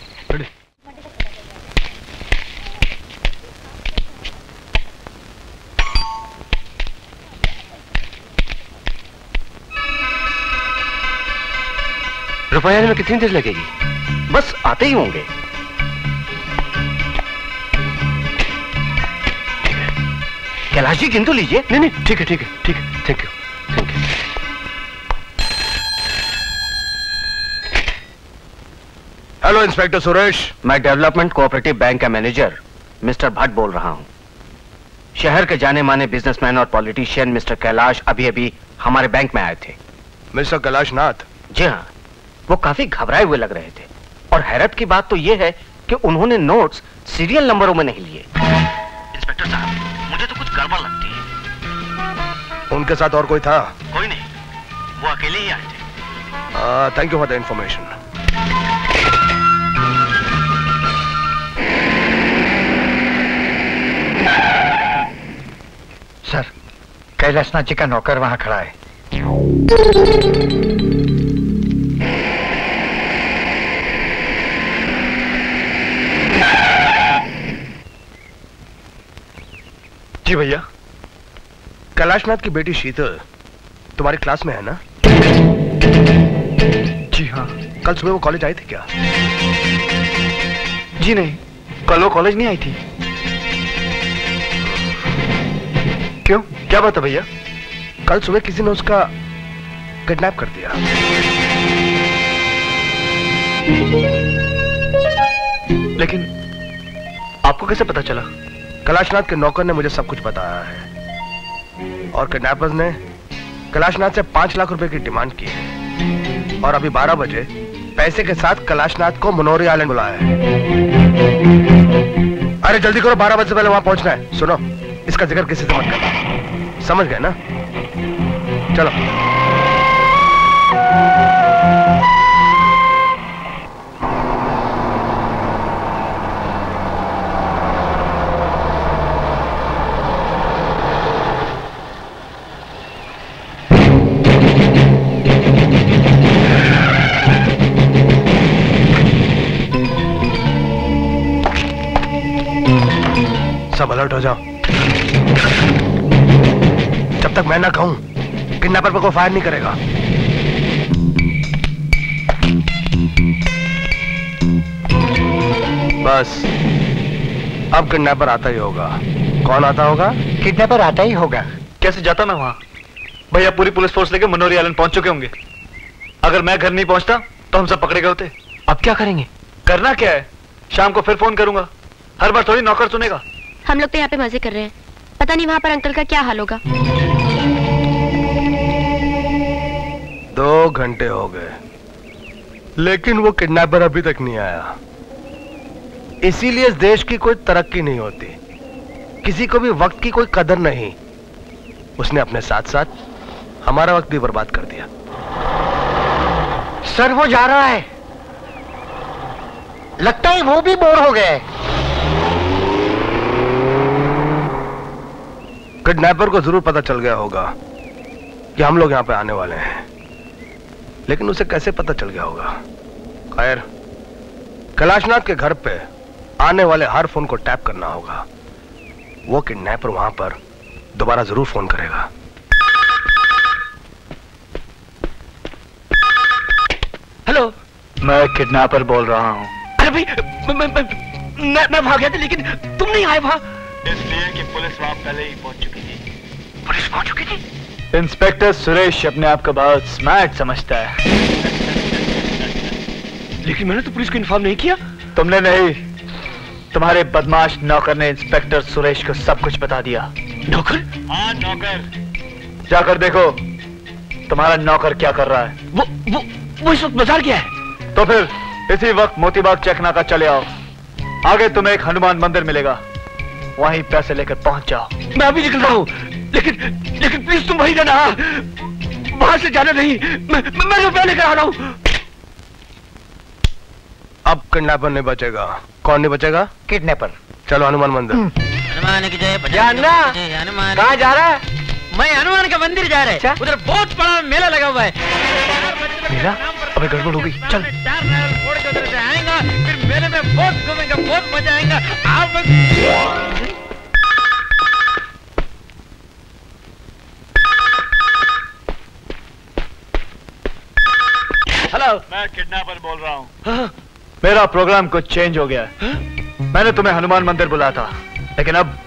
रुपया में कितनी देर लगेगी? बस आते ही होंगे। कैलाश जी गिन तो लीजिए। नहीं, ठीक है, thank you. Hello inspector Suresh. मैं डेवलपमेंट कोऑपरेटिव बैंक का मैनेजर मिस्टर भट्ट बोल रहा हूं। शहर के जाने माने बिजनेसमैन और पॉलिटिशियन मिस्टर कैलाश अभी हमारे बैंक में आए थे। मिस्टर कैलाश नाथ? जी हाँ, वो काफी घबराए हुए लग रहे थे और हैरत की बात तो ये है कि उन्होंने नोट्स सीरियल नंबरों में नहीं लिए। इंस्पेक्टर साहब, मुझे तो कुछ गड़बड़ लगती है। उनके साथ और कोई था? कोई नहीं, वो अकेले ही आए थे। Thank you for the information. Sir, Kailashnath ji का नौकर वहां खड़ा है। जी भैया। कैलाशनाथ की बेटी शीतल तुम्हारी क्लास में है ना? जी हाँ। कल सुबह वो कॉलेज आई थी क्या? जी नहीं, कल वो कॉलेज नहीं आई थी। क्यों, क्या बात है भैया? कल सुबह किसी ने उसका किडनैप कर दिया। लेकिन आपको कैसे पता चला? कैलाशनाथ के नौकर ने मुझे सब कुछ बताया है और किडनैपर्स ने कैलाशनाथ से 5 लाख रुपए की डिमांड की है और अभी 12 बजे पैसे के साथ कैलाशनाथ को मनोरी आइलैंड बुलाया है। अरे जल्दी करो, 12 बजे से पहले वहां पहुंचना है। सुनो, इसका जिक्र किसी से मत करना, समझ गए ना? चलो। सब अलर्ट हो जाओ। जब तक मैं ना कहूं, किडनैपर पर कोई फायर नहीं करेगा। बस अब किडनैपर आता ही होगा। कौन आता होगा? किडनैपर आता ही होगा। कैसे जाता मैं वहां? भैया पूरी पुलिस फोर्स लेके मनोरी आइलैंड पहुंच चुके होंगे। अगर मैं घर नहीं पहुंचता तो हम सब पकड़े गए होते। अब क्या करेंगे? करना क्या है, शाम को फिर फोन करूंगा। हर बार थोड़ी नौकर सुनेगा। हम लोग तो यहाँ पे मजे कर रहे हैं, पता नहीं वहां पर अंकल का क्या हाल होगा। 2 घंटे हो गए लेकिन वो किडनैपर अभी तक नहीं आया। इसीलिए इस देश की कोई तरक्की नहीं होती, किसी को भी वक्त की कोई कदर नहीं। उसने अपने साथ साथ हमारा वक्त भी बर्बाद कर दिया। सर वो जा रहा है, लगता है वो भी बोर हो गए। किडनैपर को जरूर पता चल गया होगा कि हम लोग यहां पे आने वाले हैं, लेकिन उसे कैसे पता चल गया होगा? खैर, कैलाशनाथ के घर पे आने वाले हर फोन को टैप करना होगा। वो किडनैपर वहां पर दोबारा जरूर फोन करेगा। हेलो, मैं किडनैपर बोल रहा हूँ। अरे भाई, मैं भाग गया था, लेकिन तुम नहीं आए वहां। इसलिए कि पुलिस वहां पहले ही पहुंच चुकी थी। पुलिस पहुंच चुकी थी? इंस्पेक्टर सुरेश अपने आप को बहुत स्मार्ट समझता है। लेकिन मैंने तो पुलिस को इन्फॉर्म नहीं किया। तुमने नहीं, तुम्हारे बदमाश नौकर ने इंस्पेक्टर सुरेश को सब कुछ बता दिया। नौकर? हाँ नौकर। जाकर देखो तुम्हारा नौकर क्या कर रहा है। वो इस वक्त बाजार गया है। तो फिर इसी वक्त मोतीबाग चेकनाका चले आओ। आगे तुम्हें एक हनुमान मंदिर मिलेगा, वहीं पैसे लेकर पहुंच जाओ। मैं अभी निकल रहा हूँ, लेकिन प्लीज तुम वहीं रहना, वहां से जाना नहीं। मैं रुपया लेकर आ रहा हूँ। अब किडनैपर नहीं बचेगा। कौन नहीं बचेगा? किडनैपर। चलो हनुमान मंदिर। हनुमान की जय। जानना हनुमान कहाँ जा रहा है? मैं हनुमान का मंदिर जा रहा है। उधर बहुत बड़ा मेला लगा हुआ है। मेला? अबे गड़बड़ हो गई, चल। 4 नारियल फोड़ के उधर से आएगा, फिर मेले में बहुत घूमेंगे, बहुत मजा आएगा। आप हेलो, मैं किडनैपर बोल रहा हूँ। मेरा प्रोग्राम कुछ चेंज हो गया है। मैंने तुम्हें हनुमान मंदिर बुलाया था, लेकिन अब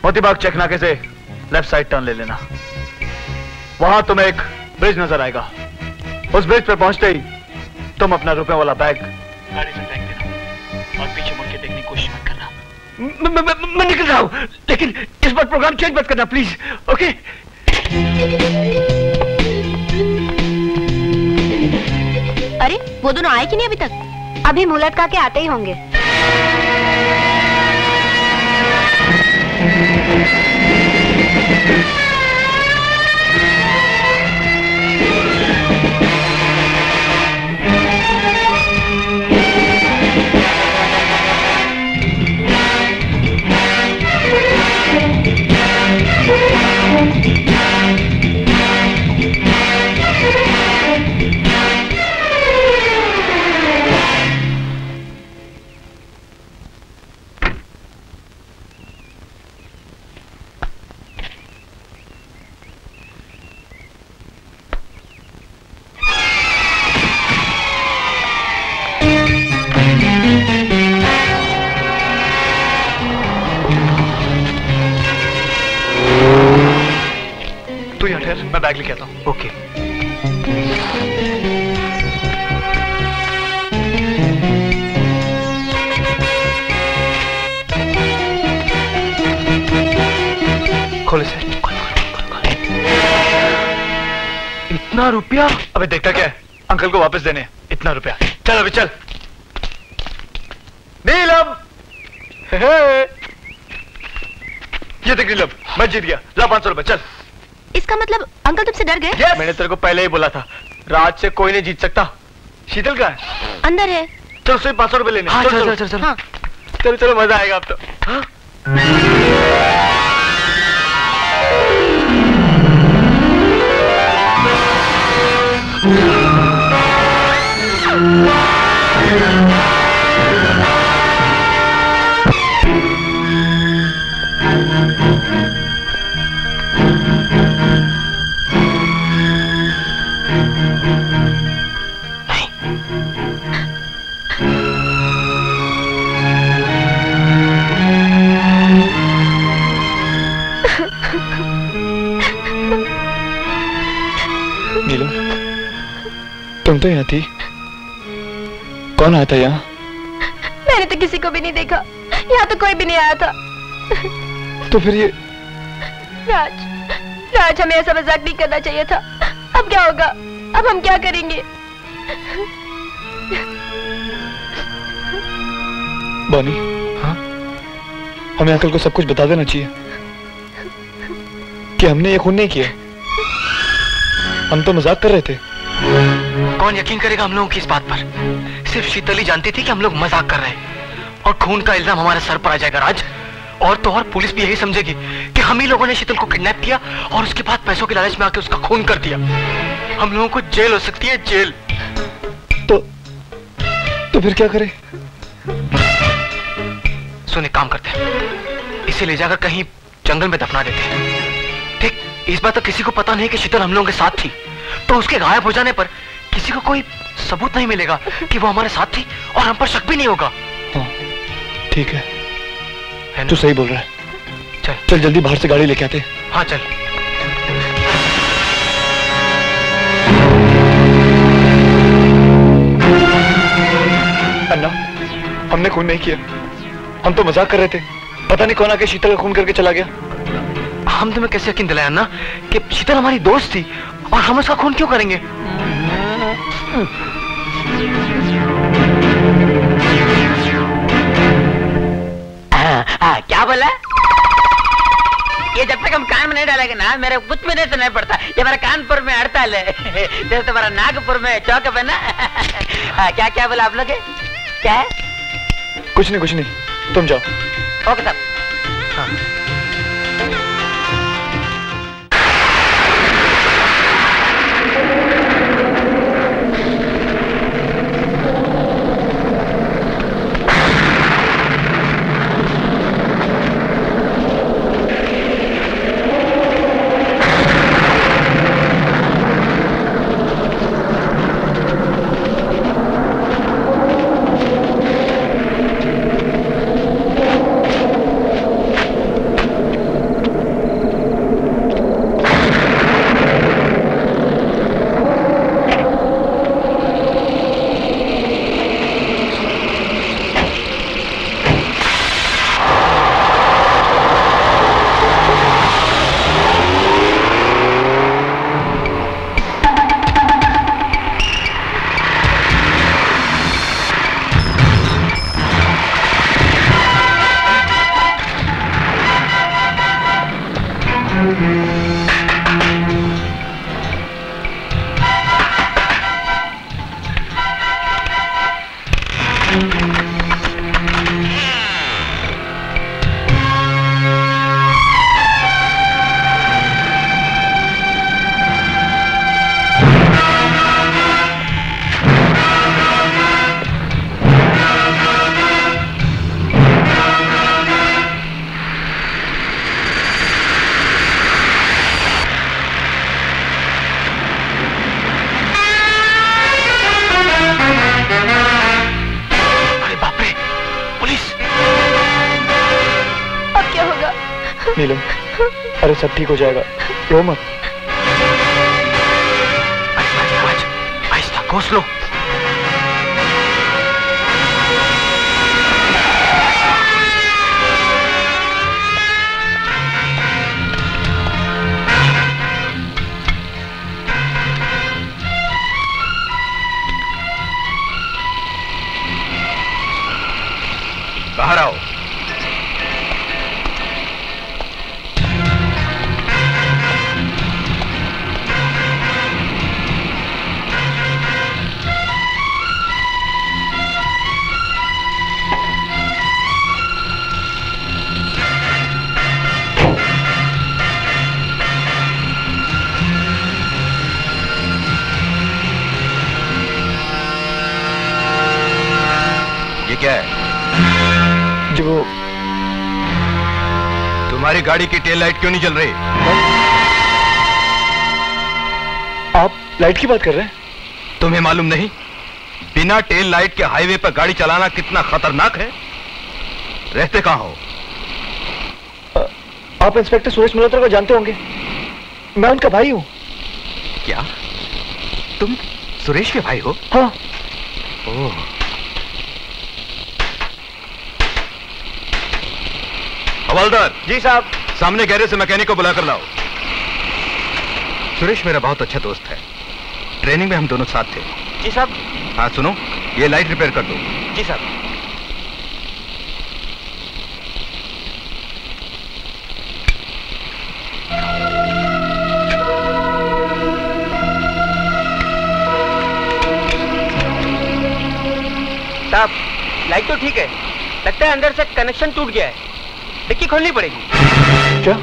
मोतीबाग चेकनाके से लेफ्ट साइड टर्न ले लेना। वहां तुम्हें एक ब्रिज नजर आएगा। उस ब्रिज पे पहुंचते ही तुम अपना रुपए वाला बैग गाड़ी से फेंक देना और पीछे मुड़ के देखने की कोशिश मत करना। मैं निकल रहा हूँ, लेकिन इस बार प्रोग्राम चेंज मत करना प्लीज। ओके? अरे वो दोनों आए कि नहीं अभी तक? अभी मुंह लटका के आते ही होंगे। मैं बैग लेके आता हूँ। ओके। खोले से। इतना रुपया? अबे देखता क्या है, अंकल को वापस देने इतना रुपया। चल अभी चल। नीलम, ये देख नीलम, मैं जीत गया। ला 500 रुपए, चल। इसका मतलब अंकल तुमसे डर गए? yes! मैंने तेरे को पहले ही बोला था, राज से कोई नहीं जीत सकता। शीतल कहाँ है? अंदर है। चल उससे 500 रुपए लेने। हाँ, चल चल, चल। हाँ। चलो चलो, मजा आएगा अब तो। हाँ? नीलम, तुम तो यहाँ थी। कौन आया था यहाँ? मैंने तो किसी को भी नहीं देखा, यहाँ तो कोई भी नहीं आया था। तो फिर ये राज हमें ऐसा मजाक नहीं करना चाहिए था। अब क्या होगा? अब हम क्या करेंगे? बॉनी, हाँ? हमें अंकल को सब कुछ बता देना चाहिए कि हमने ये खून नहीं किया। हम तो मजाक कर रहे थे। कौन यकीन करेगा हम लोगों की इस बात पर? सिर्फ शीतल ही जानती थी कि हम लोग मजाक कर रहे हैं और खून का इल्जाम हमारे सर पर आ जाएगा राज। और तो और पुलिस भी यही समझेगी कि हम ही लोगों ने शीतल को किडनैप किया और उसके बाद पैसों के लालच में आके उसका खून कर दिया। हम लोगों को जेल हो सकती है, जेल। तो फिर क्या करें? सुन एक काम करते हैं, इसे ले जाकर कहीं जंगल में दफना देते हैं। ठीक, इस बार तो किसी को पता नहीं कि शीतल हम लोगों के साथ थी, तो उसके गायब हो जाने पर किसी को कोई सबूत नहीं मिलेगा कि वो हमारे साथ थी और हम पर शक भी नहीं होगा। ठीक है, तू सही बोल रहा है। चल जल्दी बाहर से गाड़ी लेके आते। हाँ चल। अन्ना, हमने खून नहीं किया, हम तो मजाक कर रहे थे। पता नहीं कौन आके शीतल का खून करके चला गया। हम तुम्हें कैसे यकीन दिलाया अन्ना कि शीतल हमारी दोस्त थी और हम उसका खून क्यों करेंगे? क्या बोला? ये जब तक हम कान में नहीं डालेंगे ना, मेरे कुछ भी नहीं सुनाई पड़ता। ये मेरा कानपुर में हड़ताल है, जैसे तुम्हारा नागपुर में चौक है ना। क्या क्या बोला आप लोग? क्या है? कुछ नहीं, तुम जाओ। ओके साहब। हाँ। नीलम, अरे सब ठीक हो जाएगा, रो मत। आहिस्ता, घोंस लो। बाहर आओ। ये क्या है? जो तुम्हारी गाड़ी की टेल लाइट क्यों नहीं जल रही? आप लाइट की बात कर रहे हैं? तुम्हें मालूम नहीं बिना टेल लाइट के हाईवे पर गाड़ी चलाना कितना खतरनाक है? रहते कहां हो? आप इंस्पेक्टर सुरेश मल्होत्रा को जानते होंगे, मैं उनका भाई हूं। क्या तुम सुरेश के भाई हो? हाँ। ओह, हवलदार जी साहब। सामने गैरेज से मैकेनिक को बुलाकर लाओ। सुरेश मेरा बहुत अच्छा दोस्त है, ट्रेनिंग में हम दोनों साथ थे। जी साहब। हाँ सुनो, ये लाइट रिपेयर कर दो। जी साहब। साहब, लाइट तो ठीक है, लगता है अंदर से कनेक्शन टूट गया है। डिक्की खोलनी पड़ेगी। क्या?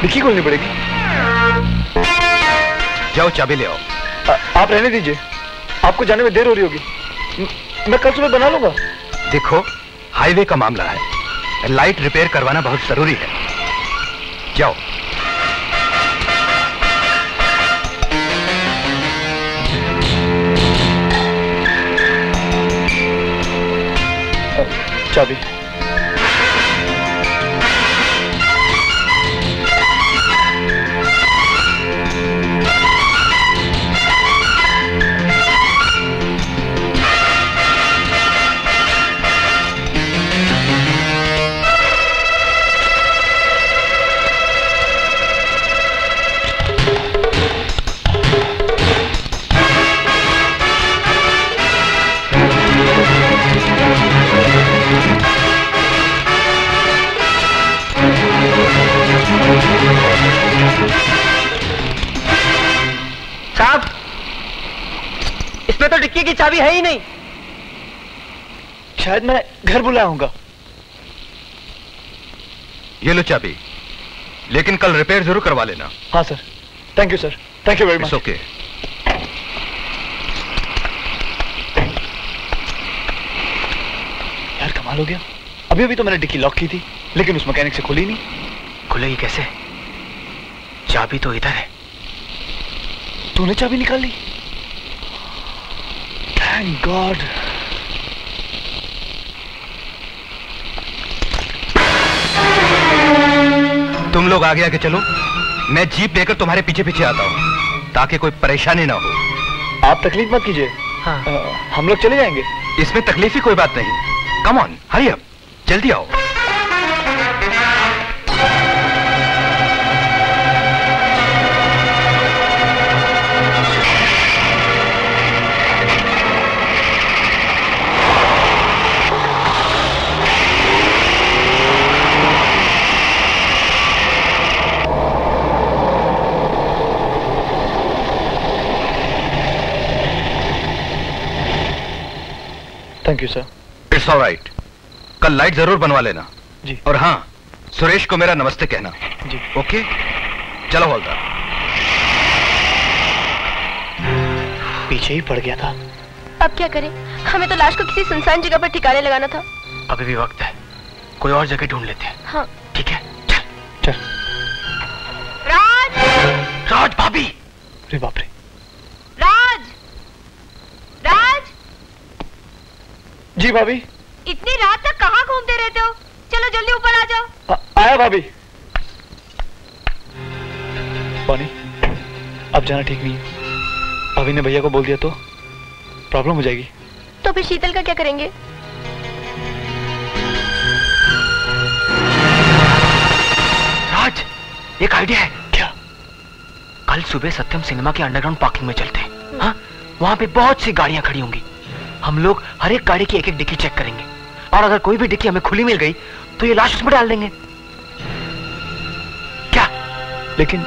डिक्की खोलनी पड़ेगी? जाओ चाबी ले आओ। आप रहने दीजिए, आपको जाने में देर हो रही होगी, मैं कल सुबह बना लूंगा। देखो, हाईवे का मामला है, लाइट रिपेयर करवाना बहुत जरूरी है। जाओ। चाबी। साहब, इसमें तो डिक्की की चाबी है ही नहीं। शायद मैं घर बुलाया हूँगा। ये लो चाबी, लेकिन कल रिपेयर जरूर करवा लेना। हाँ sir, thank you sir, thank you very much. Okay. यार कमाल हो गया, अभी अभी तो मैंने डिक्की लॉक की थी, लेकिन उस मैकेनिक से खुली नहीं। खुलेगी कैसे? चाबी तो इधर है। तूने चाबी निकाल ली? Thank God. तुम लोग आगे आगे चलो, मैं जीप लेकर तुम्हारे पीछे पीछे आता हूँ, ताकि कोई परेशानी ना हो। आप तकलीफ मत कीजिए। हाँ। हम लोग चले जाएंगे। इसमें तकलीफ की कोई बात नहीं। कम ऑन, हरी अप, जल्दी आओ। Thank you sir. It's alright. कल लाइट जरूर बनवा लेना जी। और हाँ, सुरेश को मेरा नमस्ते कहना जी। ओके, चलो हवलदार। पीछे ही पड़ गया था। अब क्या करें? हमें तो लाश को किसी सुनसान जगह पर ठिकाने लगाना था। अभी भी वक्त है, कोई और जगह ढूंढ लेते हैं। हाँ ठीक है, चल। राज! राज भाभी! अरे बाप रे। राज! राज! जी भाभी। इतनी रात तक कहाँ घूमते रहते हो? चलो जल्दी ऊपर आ जाओ। आया भाभी। पानी, अब जाना ठीक नहीं है। भाभी ने भैया को बोल दिया तो प्रॉब्लम हो जाएगी। तो फिर शीतल का क्या करेंगे? राज, एक आइडिया है। क्या? कल सुबह सत्यम सिनेमा के अंडरग्राउंड पार्किंग में चलते हैं। हाँ, वहां पे बहुत सी गाड़ियां खड़ी होंगी। हम लोग हर एक गाड़ी की एक एक डिक्की चेक करेंगे, और अगर कोई भी डिक्की हमें खुली मिल गई तो ये लाश उसमें डाल देंगे। क्या? लेकिन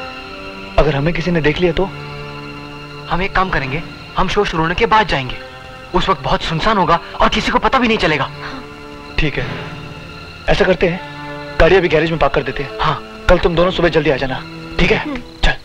अगर हमें किसी ने देख लिया तो? हम एक काम करेंगे, हम शो शुरू होने के बाद जाएंगे। उस वक्त बहुत सुनसान होगा और किसी को पता भी नहीं चलेगा। ठीक है, ऐसा करते हैं, गाड़ी अभी गैरेज में पार्क कर देते हैं। हाँ, कल तुम दोनों सुबह जल्दी आ जाना, ठीक है? चल।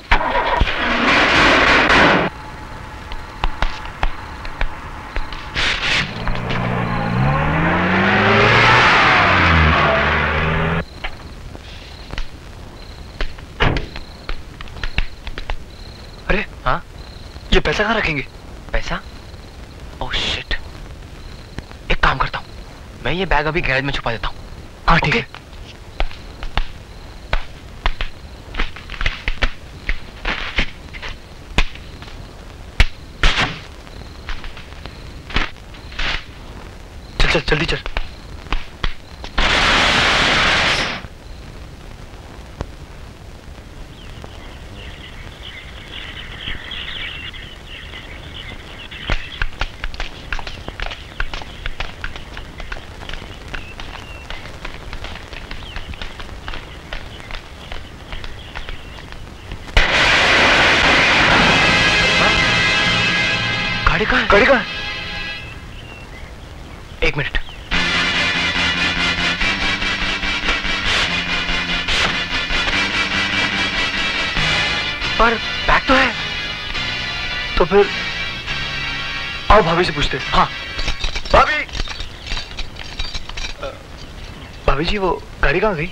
अरे हाँ, ये पैसा कहाँ रखेंगे? पैसा? ओह शिट, एक काम करता हूँ, मैं ये बैग अभी गैरेज में छुपा देता हूँ। हाँ ठीक है। चल चल जल्दी चल। गाड़ी का? एक मिनट। पर बैग तो है। तो फिर आओ भाभी से पूछते हैं। हाँ। भाभी, भाभी जी, वो गाड़ी कहाँ गई?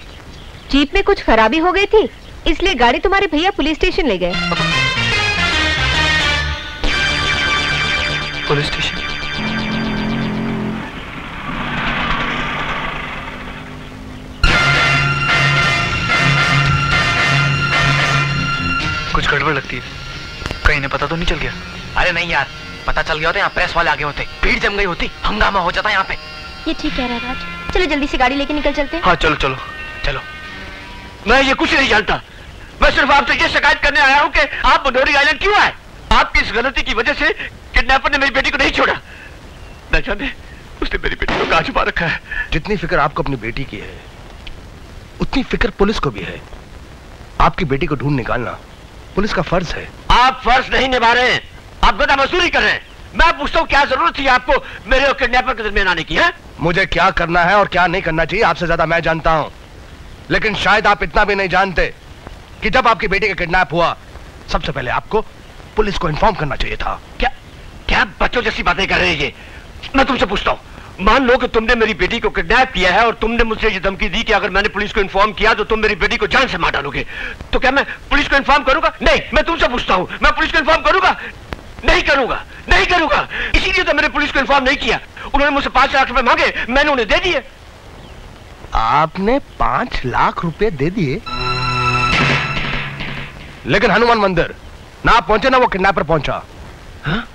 जीप में कुछ खराबी हो गई थी, इसलिए गाड़ी तुम्हारे भैया पुलिस स्टेशन ले गए। Police station? कुछ गड़बड़ लगती है, कहीं ने पता तो नहीं चल गया? अरे नहीं यार, पता चल गया होता यहाँ प्रेस वाले आगे होते, भीड़ जम गई होती, हंगामा हो जाता यहाँ पे। ये ठीक कह रहा है राज, चलो जल्दी से गाड़ी लेके निकल चलते हैं। हाँ चलो चलो चलो। मैं ये कुछ नहीं जानता, मैं सिर्फ आपसे ये शिकायत करने आया हूँ कि आप भदोरी आइलैंड क्यों आए। आपकी इस गलती की वजह से किडनैपर ने मेरी बेटी को नहीं छोड़ा। न जाने उसने मेरी बेटी को कहाँ छुपा रखा है। जितनी फिक्र आपको अपनी बेटी की है, उतनी फिक्र पुलिस को भी है। आपकी बेटी को ढूंढ निकालना पुलिस का फर्ज है। आप फर्ज नहीं निभा रहे हैं, आप गधा मजदूरी कर रहे हैं। मैं पूछता हूँ क्या जरूरत थी आपको मेरे और किडनैपर के दरमियान आने की है? मुझे क्या करना है और क्या नहीं करना चाहिए आपसे ज्यादा मैं जानता हूं, लेकिन शायद आप इतना भी नहीं जानते कि जब आपकी बेटी का किडनैप हुआ, सबसे पहले आपको पुलिस को इन्फॉर्म करना चाहिए था। क्या क्या बच्चों जैसी बातें कर रहे हैं ये? मैं तुमसे पूछता हूँ, मान लो कि तुमने मेरी बेटी को किडनैप किया है और तुमने मुझसे ये धमकी दी कि अगर मैंने पुलिस को इन्फॉर्म किया तो तुम मेरी बेटी को जान से मार डालोगे, तो क्या मैं पुलिस को इन्फॉर्म करूंगा? नहीं, मैं तुमसे पूछता हूँ, मैं पुलिस को इन्फॉर्म करूंगा? नहीं करूंगा, नहीं करूंगा। इसीलिए तो मैंने पुलिस को इन्फॉर्म नहीं किया। उन्होंने मुझसे 5 लाख रुपए मांगे, मैंने उन्हें दे दिए। आपने 5 लाख रुपए दे दिए, लेकिन हनुमान मंदिर ना आप पहुंचे ना वो किडनैपर पहुंचा। हाँ?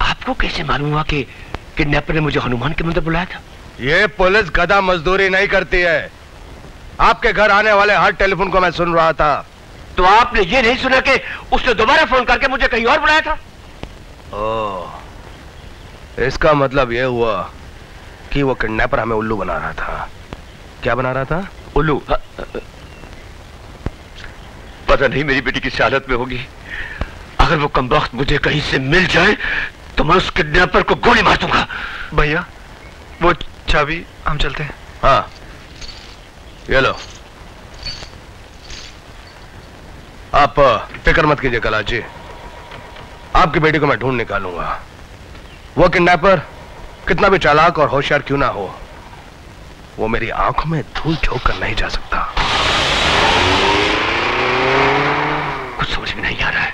आपको कैसे मालूम हुआ कि किडनैपर ने मुझे हनुमान के मंदिर बुलाया था? ये पुलिस गधा मजदूरी नहीं करती है। आपके घर आने वाले हर टेलीफोन को मैं सुन रहा था। तो आपने ये नहीं सुना कि उसने दोबारा फोन करके मुझे कहीं और बुलाया था? ओह, इसका मतलब यह हुआ कि वो किडनैपर हमें उल्लू बना रहा था। क्या बना रहा था? उल्लू? पता नहीं मेरी बेटी किस हालत में होगी। अगर वो कमबख्त मुझे कहीं से मिल जाए तो मैं उस किडनैपर को गोली मार दूंगा। भैया वो चाबी, हम चलते हैं। हाँ ये लो, आप फिक्र मत कीजिए कला जी, आपकी बेटी को मैं ढूंढ निकालूंगा। वो किडनैपर कितना भी चालाक और होशियार क्यों ना हो, वो मेरी आंखों में धूल झोंक कर नहीं जा सकता। कुछ समझ में नहीं आ रहा है,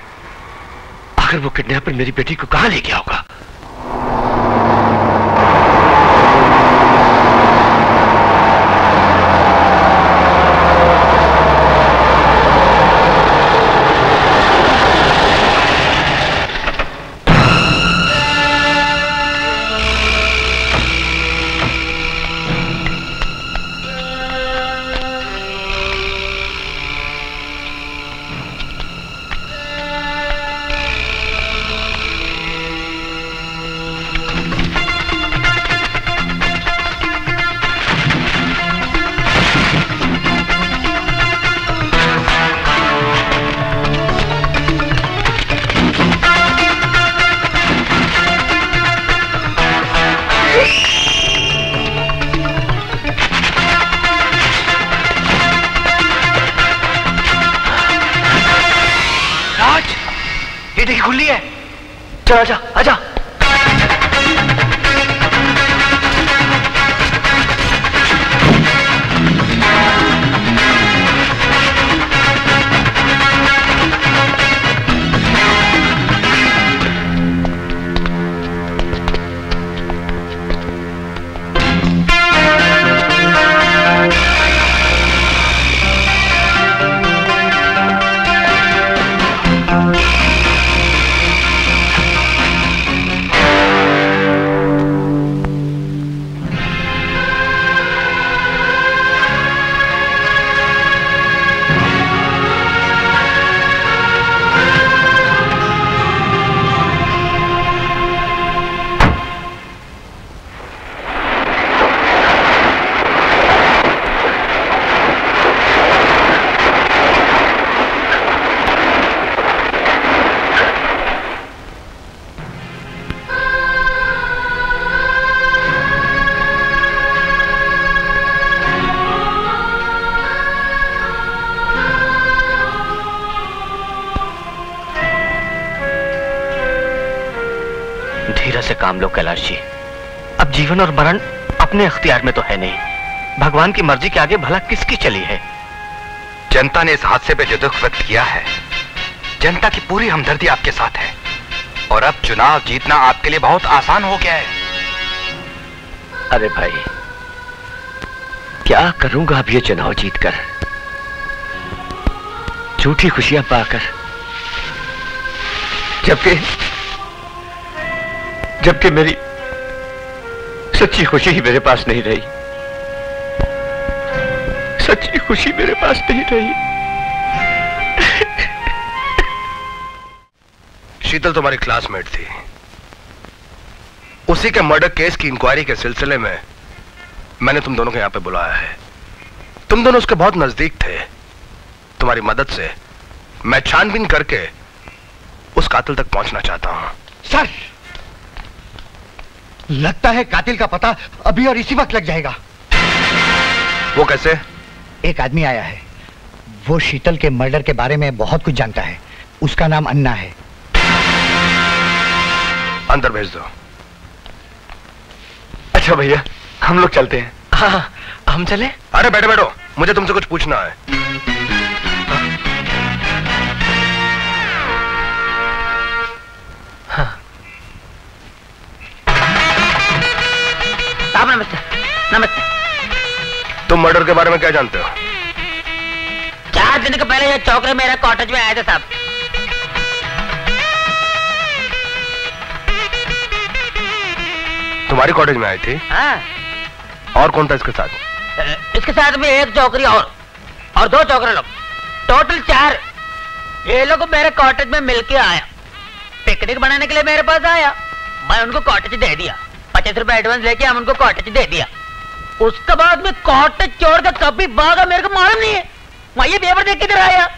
आखिर वो किडनैपर मेरी बेटी को कहां ले गया होगा? आजा आजा। काम लो कैलाश जी, अब जीवन और मरण अपने अख्तियार में तो है नहीं, भगवान की मर्जी के आगे भला किसकी चली है? जनता ने इस हादसे पे जो दुख व्यक्त किया है, जनता की पूरी हमदर्दी आपके साथ है और अब चुनाव जीतना आपके लिए बहुत आसान हो गया है। अरे भाई, क्या करूंगा अब ये चुनाव जीतकर, झूठी खुशियां पाकर, जबकि मेरी सच्ची खुशी ही मेरे पास नहीं रही। सच्ची खुशी मेरे पास नहीं रही। शीतल तुम्हारी क्लासमेट थी। उसी के मर्डर केस की इंक्वायरी के सिलसिले में मैंने तुम दोनों को यहां पे बुलाया है। तुम दोनों उसके बहुत नजदीक थे। तुम्हारी मदद से मैं छानबीन करके उस कातिल तक पहुंचना चाहता हूं। सर, लगता है कातिल का पता अभी और इसी वक्त लग जाएगा। वो कैसे? एक आदमी आया है, वो शीतल के मर्डर के बारे में बहुत कुछ जानता है। उसका नाम अन्ना है। अंदर भेज दो। अच्छा भैया, हम लोग चलते हैं। हाँ, हम चले? अरे बैठो बैठो, मुझे तुमसे कुछ पूछना है। हाँ। साहब नमस्ते। नमस्ते। तुम मर्डर के बारे में क्या जानते हो? 4 दिन के पहले ये चौकरे मेरे कॉटेज में आए थे साहब। तुम्हारी कॉटेज में आई थी? हाँ। और कौन था इसके साथ? इसके साथ में एक चौकरी और 2 चौकरे लोग, टोटल 4। ये लोग मेरे कॉटेज में मिलके आया, पिकनिक बनाने के लिए मेरे पास आया। मैं उनको कॉटेज दे दिया, 25 रुपए एडवांस लेके हम उनको कॉटेज दे दिया। उसके बाद में कॉटेज छोड़ कर कभी भागा मेरे को मालूम नहीं है। मैं ये पेपर देख किधर आया,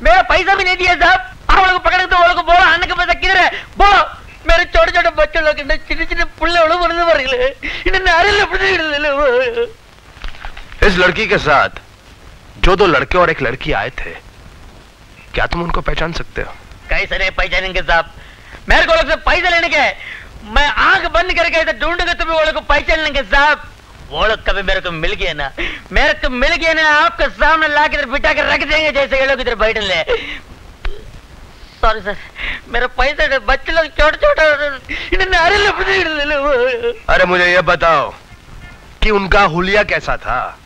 मेरा पैसा भी नहीं दिया साहब। आप लोग पकड़ तो वो लोग बोलो आने का पैसा किधर है बोलो। मेरे छोटे छोटे बच्चे लोग चिन्ह चिन्ह पुल्ले इस लड़की के साथ जो 2 लड़के और एक लड़की आए थे, क्या तुम उनको पहचान सकते हो? कैसे नहीं पहचानेंगे साहब, मेरे को लोग से पैसे लेने के, मैं आंख बंद करके ऐसे ढूंढूंगा तो भी वो लोग को पहचान लेंगे साहब। वो लोग कभी मेरे को मिल गया ना, आपके सामने ला के इधर बिठा कर रख देंगे जैसे ये लोग इधर बैठ ले। सॉरी सर, मेरा पैसा बच्चे लोग छोटे छोटे। अरे मुझे ये बताओ कि उनका हुलिया कैसा था?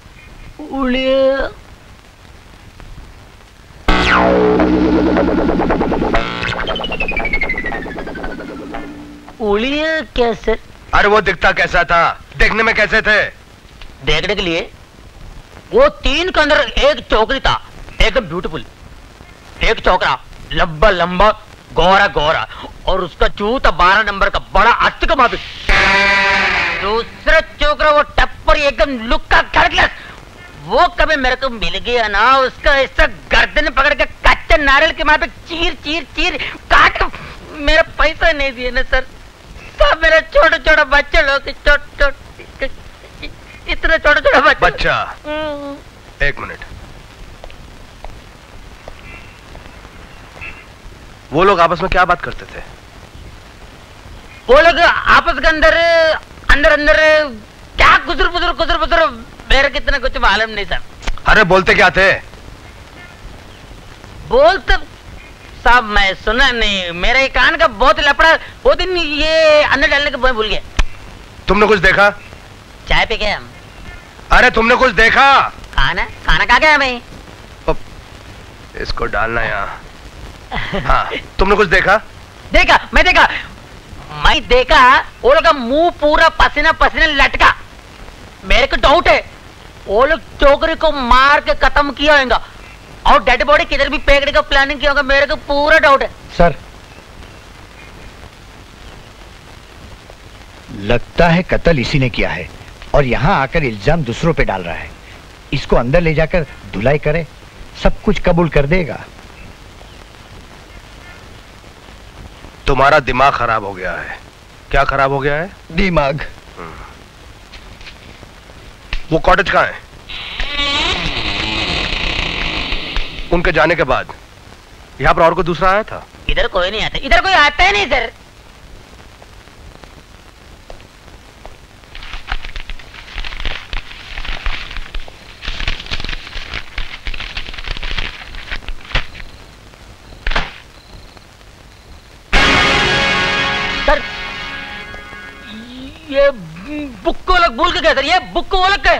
हुलिया कैसे? अरे वो दिखता कैसा था, देखने में कैसे थे? देखने के लिए वो 3 के अंदर एक चौकरी था, एकदम ब्यूटीफुल। एक चौकरा लंबा लंबा गोरा गोरा और उसका जूता 12 नंबर का बड़ा अस्त का माफिक। दूसरा चौकरा वो टप्पर एकदम लुक्का खड़कलस। वो कभी मेरे को मिल गया ना, उसका ऐसा गर्दन पकड़ के कच्चे नारियल के माफिक चीर चीर चीर काट। मेरा पैसा नहीं दिया ना सर, सब मेरे छोटे छोटे बच्चे लोग, इतने छोटे छोटे बच्चा। एक मिनट, वो लोग आपस में क्या बात करते थे? वो लोग आपस के अंदर अंदर क्या गुजर मेरे कितना कुछ मालूम नहीं सर। अरे बोलते क्या थे? बोलते साहब मैं सुना नहीं, मेरे कान का बहुत लपड़ा। वो दिन ये अंदर डालने के मैं भूल गया। तुमने कुछ देखा? चाय पी गए हम। अरे तुमने कुछ देखा? खाना खा गया मैं। इसको डालना यहाँ। हाँ, तुमने कुछ देखा? मैं देखा वो लोग का मुंह पूरा पसीना पसीना लटका। मेरे को डाउट है वो लोग चौकरी को मार के खत्म किया होगा और डेड बॉडी किधर भी फेंकने का प्लानिंग किया होगा। मेरे को पूरा डाउट है सर। लगता है कत्ल इसी ने किया है और यहाँ आकर इल्जाम दूसरों पे डाल रहा है। इसको अंदर ले जाकर धुलाई करे, सब कुछ कबूल कर देगा। तुम्हारा दिमाग खराब हो गया है। क्या खराब हो गया है? दिमाग। वो कॉटेज कहाँ है? उनके जाने के बाद यहाँ पर और कोई दूसरा आया था? इधर कोई नहीं आता, इधर कोई आता ही नहीं सर। बुक को अलग बोल के कहते रही है, बुक को अलग कहे।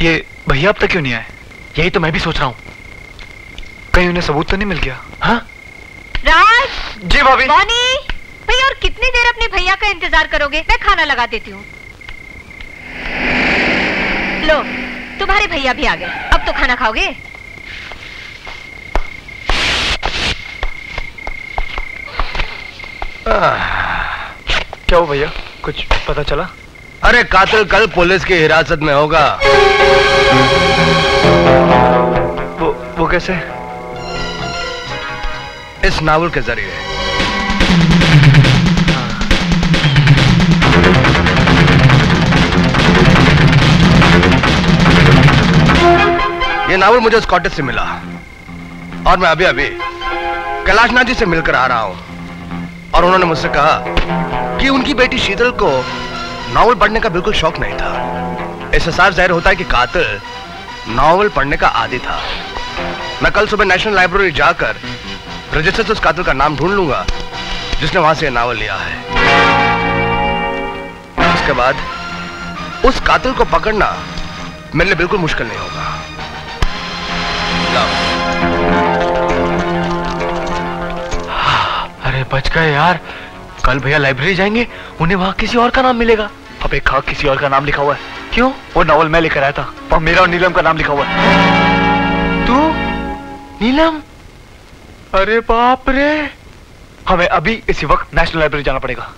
ये भैया अब तक क्यों नहीं आए? यही तो मैं भी सोच रहा हूँ। कहीं उन्हें सबूत तो नहीं मिल गया? हाँ? राज। जी भाभी। मॉनी, भैया और कितनी देर अपने भैया का इंतजार करोगे? मैं खाना लगा देती हूँ। लो, तुम्हारे भैया भी आ गए। अब तो खाना खाओगे? क्या हो भैया, कुछ पता चला? अरे कातिल कल पुलिस की हिरासत में होगा। वो कैसे? इस नावल के जरिए। ये नावल मुझे स्कॉटिश से मिला और मैं अभी अभी कैलाशनाथ जी से मिलकर आ रहा हूं और उन्होंने मुझसे कहा कि उनकी बेटी शीतल को नावल पढ़ने का बिल्कुल शौक नहीं था। इससे साफ जाहिर होता है कि कातिल नावल पढ़ने का आदी था। मैं कल सुबह नेशनल लाइब्रेरी जाकर रजिस्टर से उस कातिल का नाम ढूंढ लूंगा जिसने वहां से नावल लिया है। उसके बाद उस कातिल को पकड़ना मेरे लिए बिल्कुल मुश्किल नहीं होगा। अरे बच गए यार। कल भैया लाइब्रेरी जाएंगे, उन्हें वहां किसी और का नाम मिलेगा। अब एक खाक किसी और का नाम लिखा हुआ है। क्यों? वो नावल मैं लेकर आया था और मेरा और नीलम का नाम लिखा हुआ है। तू? नीलम? अरे बाप रे। हमें अभी इसी वक्त नेशनल लाइब्रेरी जाना पड़ेगा।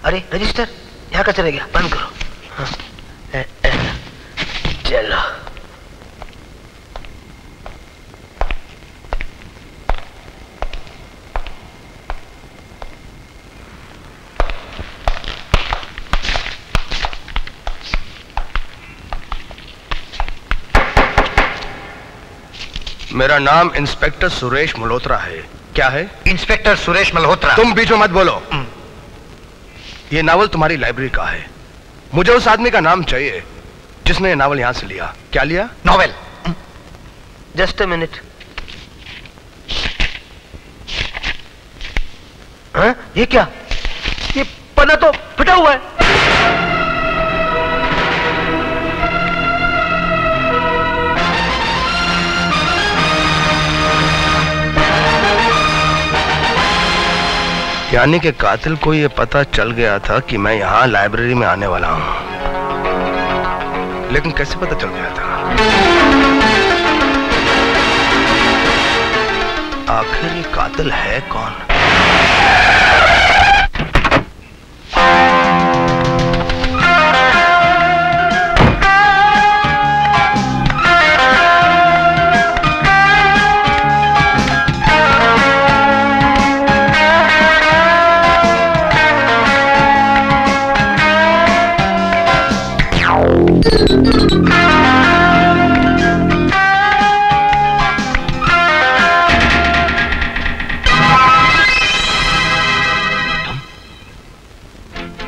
अरे रजिस्टर यहाँ का चले गया, बंद करो। हाँ। चलो। मेरा नाम इंस्पेक्टर सुरेश मल्होत्रा है। क्या है? इंस्पेक्टर सुरेश मल्होत्रा। तुम बीच में मत बोलो। ये नावल तुम्हारी लाइब्रेरी का है। मुझे उस आदमी का नाम चाहिए जिसने ये नावल यहां से लिया। क्या लिया? नॉवेल। Just a minute. हाँ? ये क्या? ये पन्ना तो फटा हुआ है। यानी कि कातिल को यह पता चल गया था कि मैं यहां लाइब्रेरी में आने वाला हूं, लेकिन कैसे पता चल गया था? आखिर ये कातिल है कौन?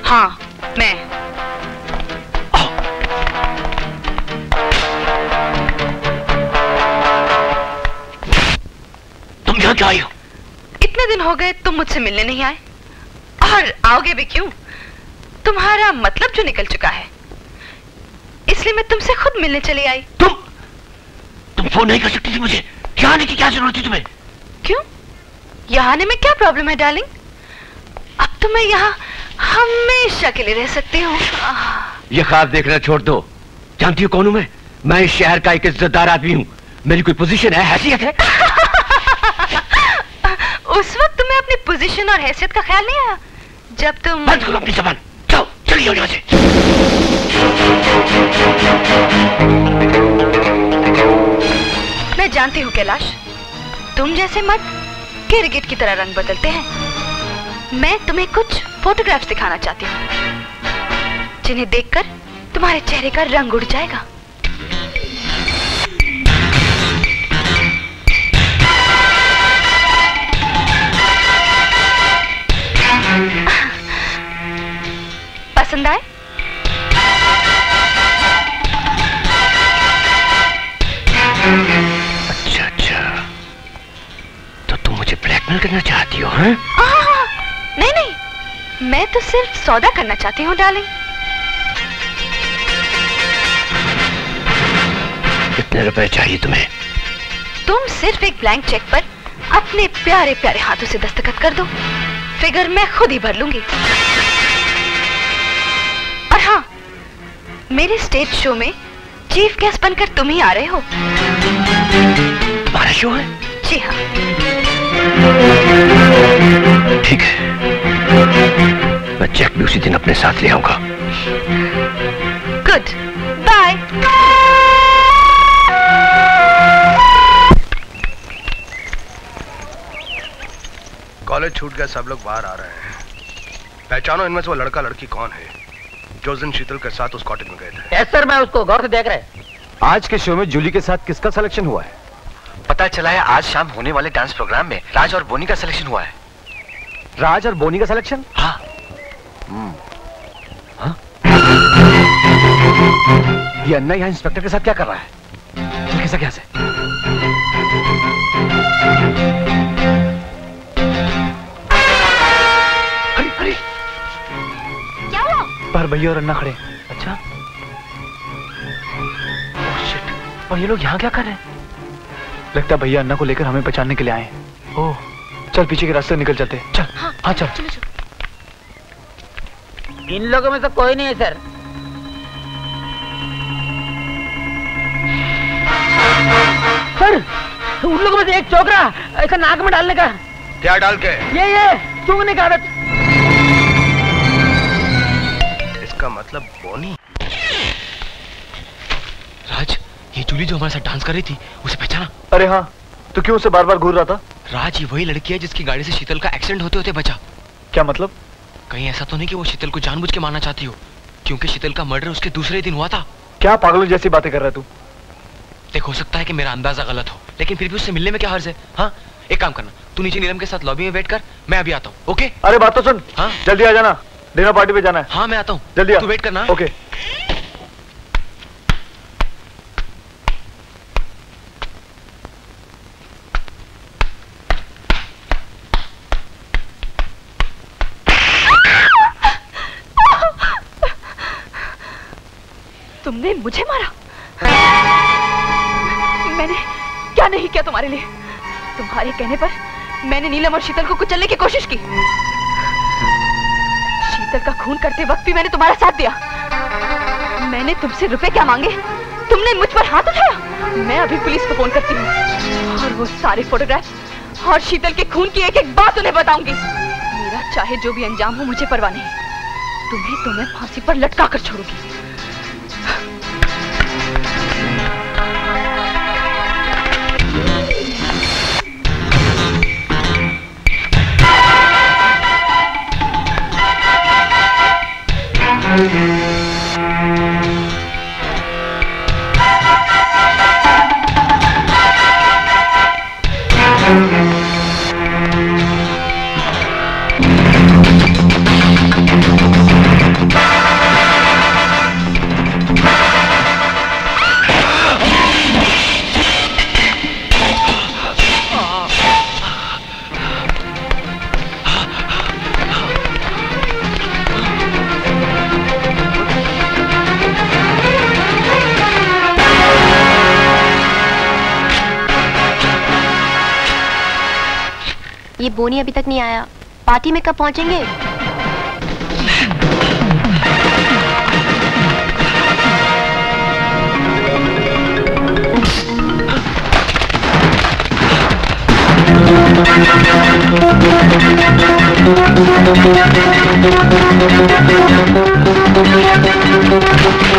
हाँ, मैं। तुम यहाँ क्यों आई हो? इतने दिन हो गए तुम मुझसे मिलने नहीं आए, और आओगे भी क्यों? तुम्हारा मतलब जो निकल चुका है, इसलिए मैं तुमसे खुद मिलने चली आई। तुम फोन नहीं कर सकती थी मुझे? यहाँ आने की क्या जरूरत थी तुम्हें? क्यों? यहाँ आने में क्या प्रॉब्लम है डार्लिंग? अब तो मैं यहाँ हमेशा के लिए रह सकती हूँ। ये ख्वाब देखना छोड़ दो। जानती हो कौन हूँ मैं? मैं इस शहर का एक इज्जतदार आदमी हूँ। मेरी कोई पोजीशन है, हैसियत है? उस वक्त तुम्हें अपनी पोजीशन और हैसियत का ख्याल नहीं आया जब तुम... बंद करो अपनी जबान, जाओ चलिए यहाँ से। मैं जानती हूँ कैलाश, तुम जैसे मर्द गिरगिट की तरह रंग बदलते हैं। मैं तुम्हें कुछ फोटोग्राफ्स दिखाना चाहती हूँ जिन्हें देखकर तुम्हारे चेहरे का रंग उड़ जाएगा। पसंद आए? अच्छा अच्छा, तो तुम मुझे ब्लैकमेल करना चाहती हो? हैं? नहीं नहीं, मैं तो सिर्फ सौदा करना चाहती हूँ डार्लिंग। कितने रुपए चाहिए तुम्हें? तुम सिर्फ एक ब्लैंक चेक पर अपने प्यारे प्यारे हाथों से दस्तखत कर दो, फिगर मैं खुद ही भर लूंगी। और हाँ, मेरे स्टेज शो में चीफ गेस्ट बनकर तुम ही आ रहे हो। तुम्हारा शो है? जी हाँ। ठीक है, मैं चेक भी उसी दिन अपने साथ ले आऊंगा। Good bye. कॉलेज छूट गया, सब लोग बाहर आ रहे हैं। पहचानो इनमें से वो लड़का लड़की कौन है जो उस दिन शीतल के साथ उस कॉटेज में गए थे? यस सर, मैं उसको गौर से देख रहे। आज के शो में जूली के साथ किसका सिलेक्शन हुआ है? पता चला है आज शाम होने वाले डांस प्रोग्राम में राज और बोनी का सिलेक्शन हुआ है। राज और बोनी का सिलेक्शन? हाँ। हाँ? ये अन्ना यहाँ इंस्पेक्टर के साथ क्या कर रहा है? कैसा क्या से? अरे अरे क्या हुआ? पर भैया और अन्ना खड़े। अच्छा, और ये लोग यहाँ क्या कर रहे हैं? लगता है भैया अन्ना को लेकर हमें पहचानने के लिए आए हैं। ओह, चल पीछे के रास्ते निकल चलते। चल। हाँ चल। इन लोगों में तो कोई नहीं है सर। सर, उन लोगों में से एक चौकरा ऐसा नाक में डालने का। क्या डाल के? ये सूंघने का आदत। इसका मतलब बोनी। राज, ये जूली जो हमारे साथ डांस कर रही थी, उसे पहचाना? अरे हाँ, तो क्यों उसे बार बार घूर रहा था? राज, ये वही लड़की है जिसकी गाड़ी से शीतल का एक्सीडेंट होते होते बचा। क्या मतलब? कहीं ऐसा तो नहीं कि वो शीतल को जानबूझ के मारना चाहती हो, क्योंकि शीतल का मर्डर उसके दूसरे दिन हुआ था। क्या पागलों जैसी बातें कर रहा है तू? देख, हो सकता है कि मेरा अंदाजा गलत हो, लेकिन फिर भी उससे मिलने में क्या हर्ज है? हाँ, एक काम करना, तू नीचे नीलम के साथ लॉबी में वेट कर, मैं अभी आता हूँ। ओके? अरे बात तो सुन। हाँ? जल्दी आ जाना, डिनर पार्टी पे जाना है। हाँ मैं आता हूँ, जल्दी आ। तू वेट करना। ओके। तुमने मुझे मारा? मैंने क्या नहीं किया तुम्हारे लिए? तुम्हारे कहने पर मैंने नीलम और शीतल को कुचलने की कोशिश की। शीतल का खून करते वक्त भी मैंने तुम्हारा साथ दिया। मैंने तुमसे रुपए क्या मांगे, तुमने मुझ पर हाथ उठाया। मैं अभी पुलिस को फोन करती हूँ और वो सारे फोटोग्राफ और शीतल के खून की एक एक बात उन्हें बताऊंगी। मेरा चाहे जो भी अंजाम हो, मुझे परवाह नहीं। तुम्हें तो मैं फांसी पर लटका कर छोड़ूंगी। ये बोनी अभी तक नहीं आया, पार्टी में कब पहुंचेंगे?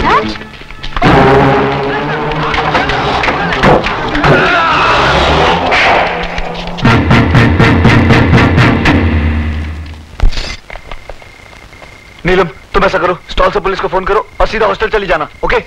राज? नीलम, तुम ऐसा करो, स्टॉल से पुलिस को फोन करो और सीधा हॉस्टल चली जाना, ओके?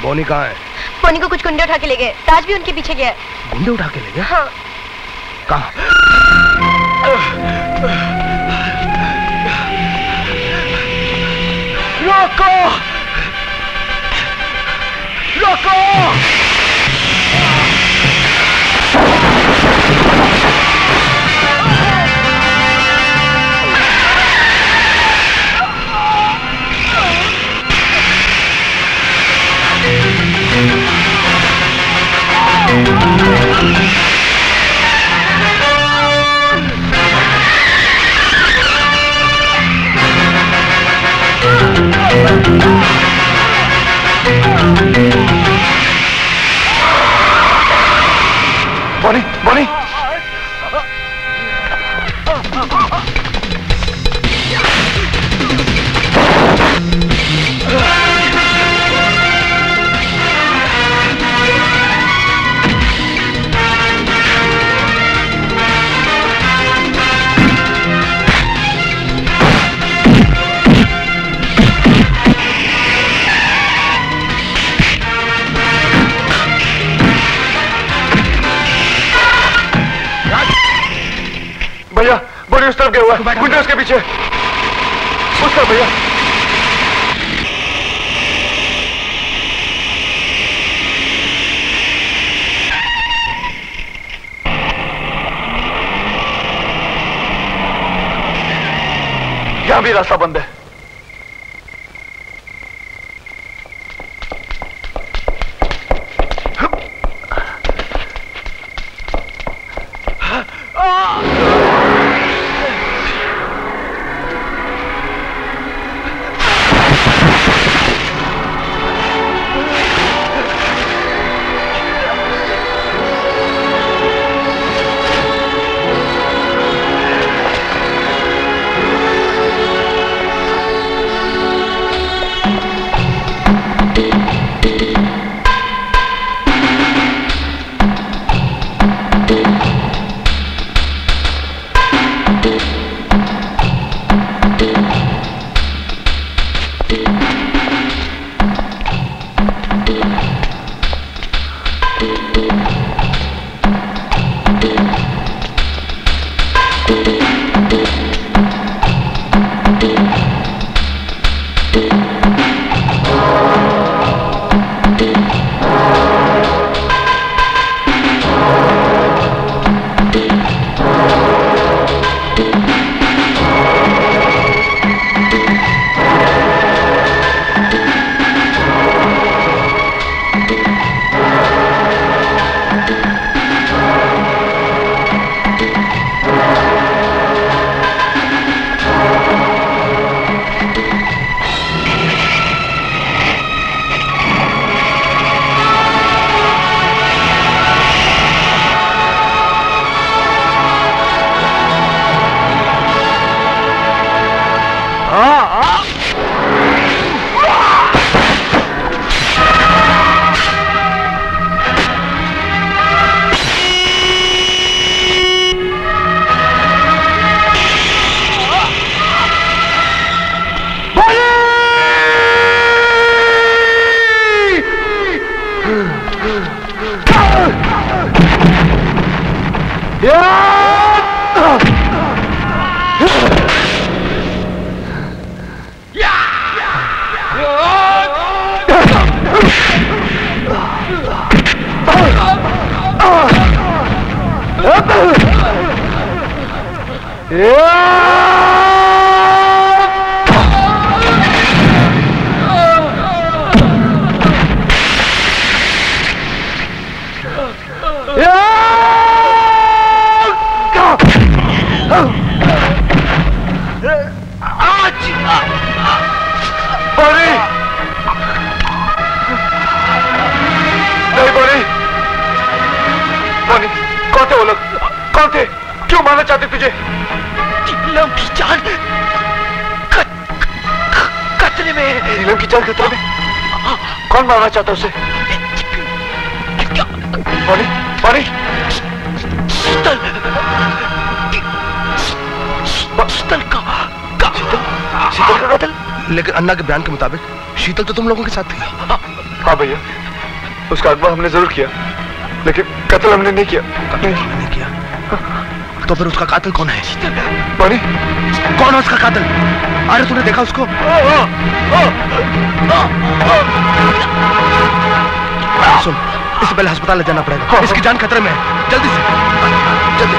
बोनी कहाँ है? बोनी को कुछ गुंडे उठा के ले गए, ताज भी उनके पीछे गया है। गुंडे उठा के ले गए? हाँ। कहाँ? रोको! रोको! बोनी, बोनी! भैया, बोनी उस तरफ गया हुआ है, गुंडे उसके पीछे, उस तरफ भैया। यहां भी रास्ता बंद है। कौन मारना चाहता उसे? बॉनी, बॉनी, शीतल, शीतल का कत्ल। लेकिन अन्ना के बयान के मुताबिक शीतल तो तुम लोगों के साथ थी। हाँ भैया, उसका अगवा हमने जरूर किया, लेकिन कत्ल हमने नहीं किया। कत्ल नहीं किया? तो फिर उसका कातिल कौन है? बॉनी, कौन है उसका कातिल? अरे तूने देखा उसको? सुन, इससे पहले अस्पताल ले जाना पड़ेगा। इसकी जान खतरे में है। जल्दी से, जल्दी।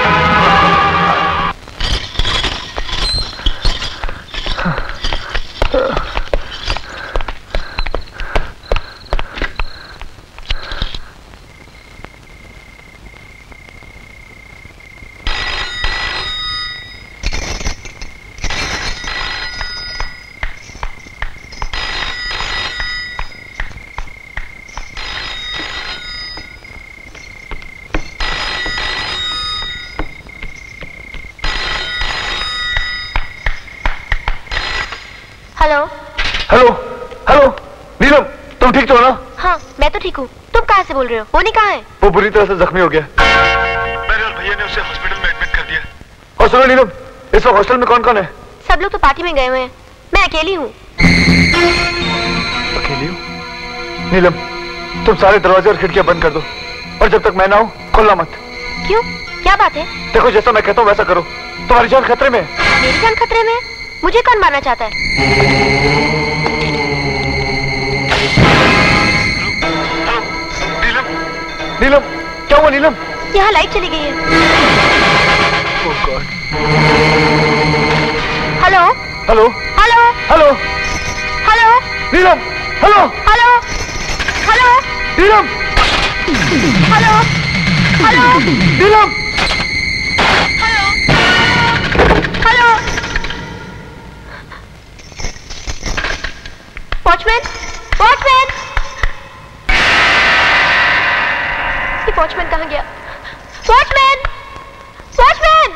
हेलो हेलो हेलो, नीलम, तुम ठीक तो हो ना? हाँ, मैं तो ठीक हूँ। तुम कहाँ से बोल रहे हो? वो कहाँ है? वो बुरी तरह से जख्मी हो गया। मेरे और भैया ने उसे हॉस्पिटल में एडमिट कर दिया। और सुनो नीलम, इस वक्त हॉस्टल में कौन कौन है? सब लोग तो पार्टी में गए हुए हैं। मैं अकेली हूँ। अकेली हो? नीलम, तुम सारे दरवाजे और खिड़कियां बंद कर दो, और जब तक मैं ना हूँ खोलना मत। क्यों? क्या बात है? देखो, जैसा मैं कहता हूँ वैसा करो। तुम्हारी जान खतरे में है। मेरी जान खतरे में है? मुझे कौन मारना चाहता है? नीलम, क्या हुआ नीलम? यहाँ लाइट चली गई है। Oh God. Hello hello hello hello hello Neelam, hello hello hello Neelam, hello hello Neelam, hello. Watchman, watchman, ये वॉचमैन कहाँ गया? Watchman, watchman.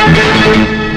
Thank you.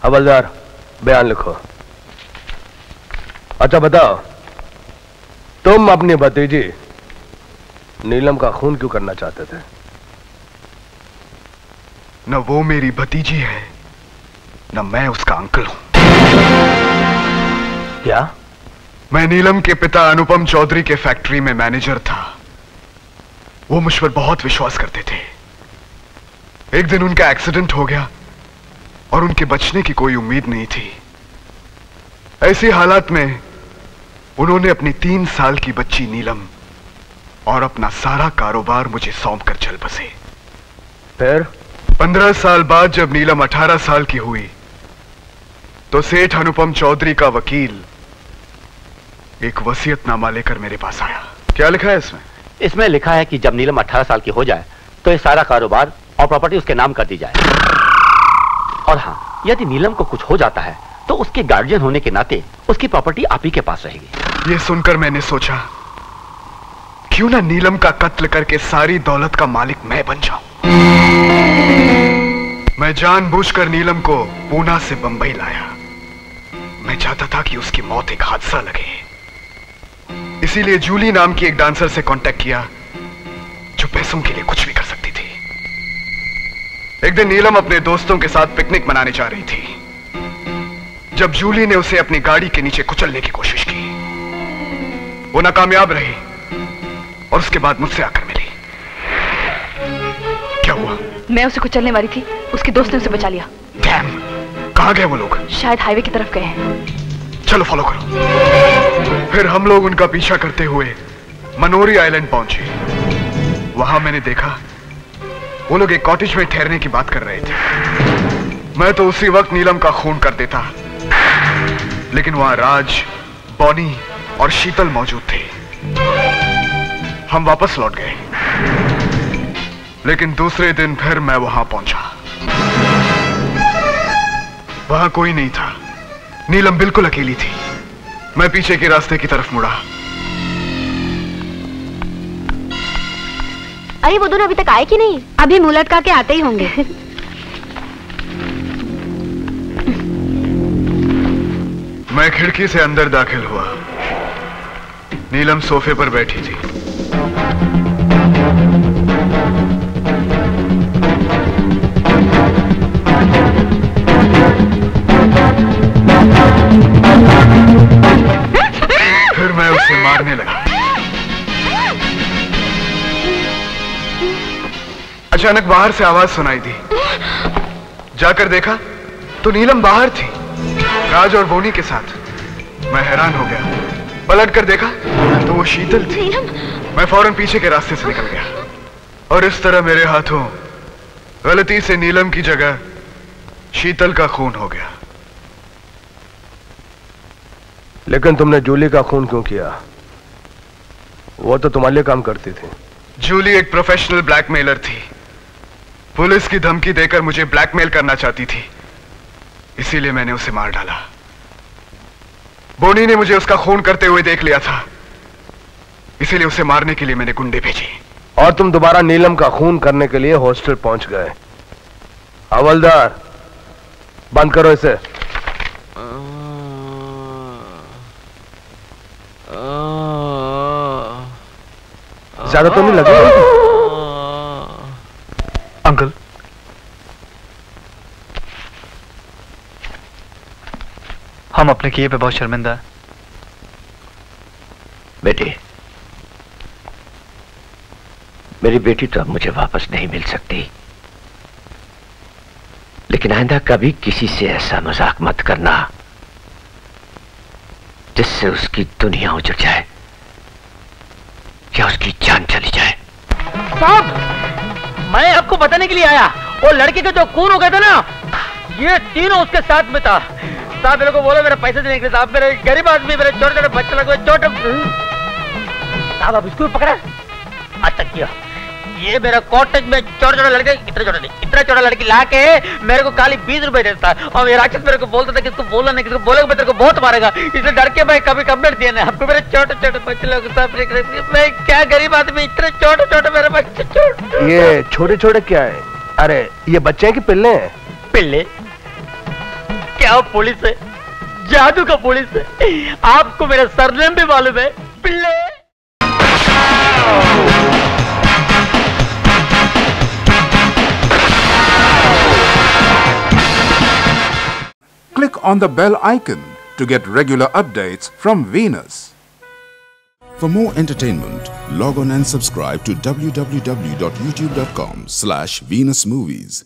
हवलदार, बयान लिखो। अच्छा बताओ, तुम अपनी भतीजी नीलम का खून क्यों करना चाहते थे? न वो मेरी भतीजी है, न मैं उसका अंकल हूं। क्या? मैं नीलम के पिता अनुपम चौधरी के फैक्ट्री में मैनेजर था। वो मुझ पर बहुत विश्वास करते थे। एक दिन उनका एक्सीडेंट हो गया और उनके बचने की कोई उम्मीद नहीं थी। ऐसी हालात में उन्होंने अपनी 3 साल की बच्ची नीलम और अपना सारा कारोबार मुझे सौंप कर चल बसे। फिर 15 साल बाद जब नीलम 18 साल की हुई तो सेठ अनुपम चौधरी का वकील एक वसीयतनामा लेकर मेरे पास आया। क्या लिखा है इसमें? इसमें लिखा है कि जब नीलम 18 साल की हो जाए तो ये सारा कारोबार और प्रॉपर्टी उसके नाम कर दी जाए। और हाँ, यदि नीलम को कुछ हो जाता है तो उसके गार्जियन होने के नाते उसकी प्रॉपर्टी आप ही के पास रहेगी। यह सुनकर मैंने सोचा, क्यों ना नीलम का कत्ल करके सारी दौलत का मालिक मैं बन जाऊं। मैं जानबूझकर नीलम को पूना से बंबई लाया। मैं चाहता था कि उसकी मौत एक हादसा लगे, इसीलिए जूली नाम की एक डांसर से कांटेक्ट किया जो पैसों के लिए कुछ भी कर सकती थी। एक दिन नीलम अपने दोस्तों के साथ पिकनिक मनाने जा रही थी जब जूली ने उसे अपनी गाड़ी के नीचे कुचलने की कोशिश की। वो नाकामयाब रही और उसके बाद मुझसे आकर मिली। क्या हुआ? मैं उसे कुचलने वाली थी, उसके दोस्त ने उसे बचा लिया। डैम, कहां गए वो लोग? शायद हाईवे की तरफ गए हैं। चलो फॉलो करो। फिर हम लोग उनका पीछा करते हुए मनोरी आइलैंड पहुंचे। वहां मैंने देखा वो लोग एक कॉटेज में ठहरने की बात कर रहे थे। मैं तो उसी वक्त नीलम का खून कर देता, लेकिन वहां राज, बॉनी और शीतल मौजूद थे। हम वापस लौट गए, लेकिन दूसरे दिन फिर मैं वहां पहुंचा। वहां कोई नहीं था, नीलम बिल्कुल अकेली थी। मैं पीछे के रास्ते की तरफ मुड़ा। अरे वो दोनों अभी तक आए कि नहीं? अभी मुंह लटका के आते ही होंगे। मैं खिड़की से अंदर दाखिल हुआ। नीलम सोफे पर बैठी थी। फिर मैं उसे मारने लगा। अचानक बाहर से आवाज सुनाई दी। जाकर देखा तो नीलम बाहर थी, राज और बोनी के साथ। मैं हैरान हो गया। पलट कर देखा तो वो शीतल थी। मैं फौरन पीछे के रास्ते से निकल गया और इस तरह मेरे हाथों गलती से नीलम की जगह शीतल का खून हो गया। लेकिन तुमने जूली का खून क्यों किया? वो तो तुम्हारे लिए काम करती थी। जूली एक प्रोफेशनल ब्लैकमेलर थी। पुलिस की धमकी देकर मुझे ब्लैकमेल करना चाहती थी, इसीलिए मैंने उसे मार डाला। बोनी ने मुझे उसका खून करते हुए देख लिया था, इसीलिए उसे मारने के लिए मैंने गुंडे भेजे। और तुम दोबारा नीलम का खून करने के लिए हॉस्टल पहुंच गए। हवलदार, बंद करो इसे। ज्यादा तो नहीं लगे? अंकल, हम अपने किए पे बहुत शर्मिंदा हैं। बेटी, मेरी बेटी तो अब मुझे वापस नहीं मिल सकती, लेकिन आइंदा कभी किसी से ऐसा मजाक मत करना जिससे उसकी दुनिया उजड़ जाए या उसकी जान चली जाए। साहब, मैं आपको बताने के लिए आया, वो लड़के का जो खून हो गया था ना, ये तीनों उसके साथ में था। साहब मेरे को बोलो मेरे पैसे देने के लिए। साहब मेरे गरीब आदमी, मेरे छोटे छोटे बच्चे लगे छोटे। साहब आप इसको भी पकड़ा? अच्छा किया। ये मेरा कॉटेज में छोटे छोटे लड़के, इतना छोटा नहीं, इतना छोटा लड़की ला के मेरे को खाली 20 रुपए देता है। और ये राक्षस मेरे को बोलता था कि इसको बोलना नहीं, किसको बोलेगा मैं तेरे को बहुत मारेगा। इसलिए डर के मैं कभी कंप्लेंट दिया नहीं आपको। मेरे छोटे छोटे बच्चे लोग, मैं क्या गरीब आदमी, इतने छोटे छोटे मेरे बच्चे छोटे। ये छोटे छोटे क्या है? अरे ये बच्चे हैं कि पिल्ले हैं? पिल्ले? क्या पुलिस है? जादू का पुलिस है। आपको मेरा सरनेम भी मालूम है, पिल्ले। Click on the bell icon to get regular updates from Venus. For more entertainment, log on and subscribe to www.youtube.com/venusmovies.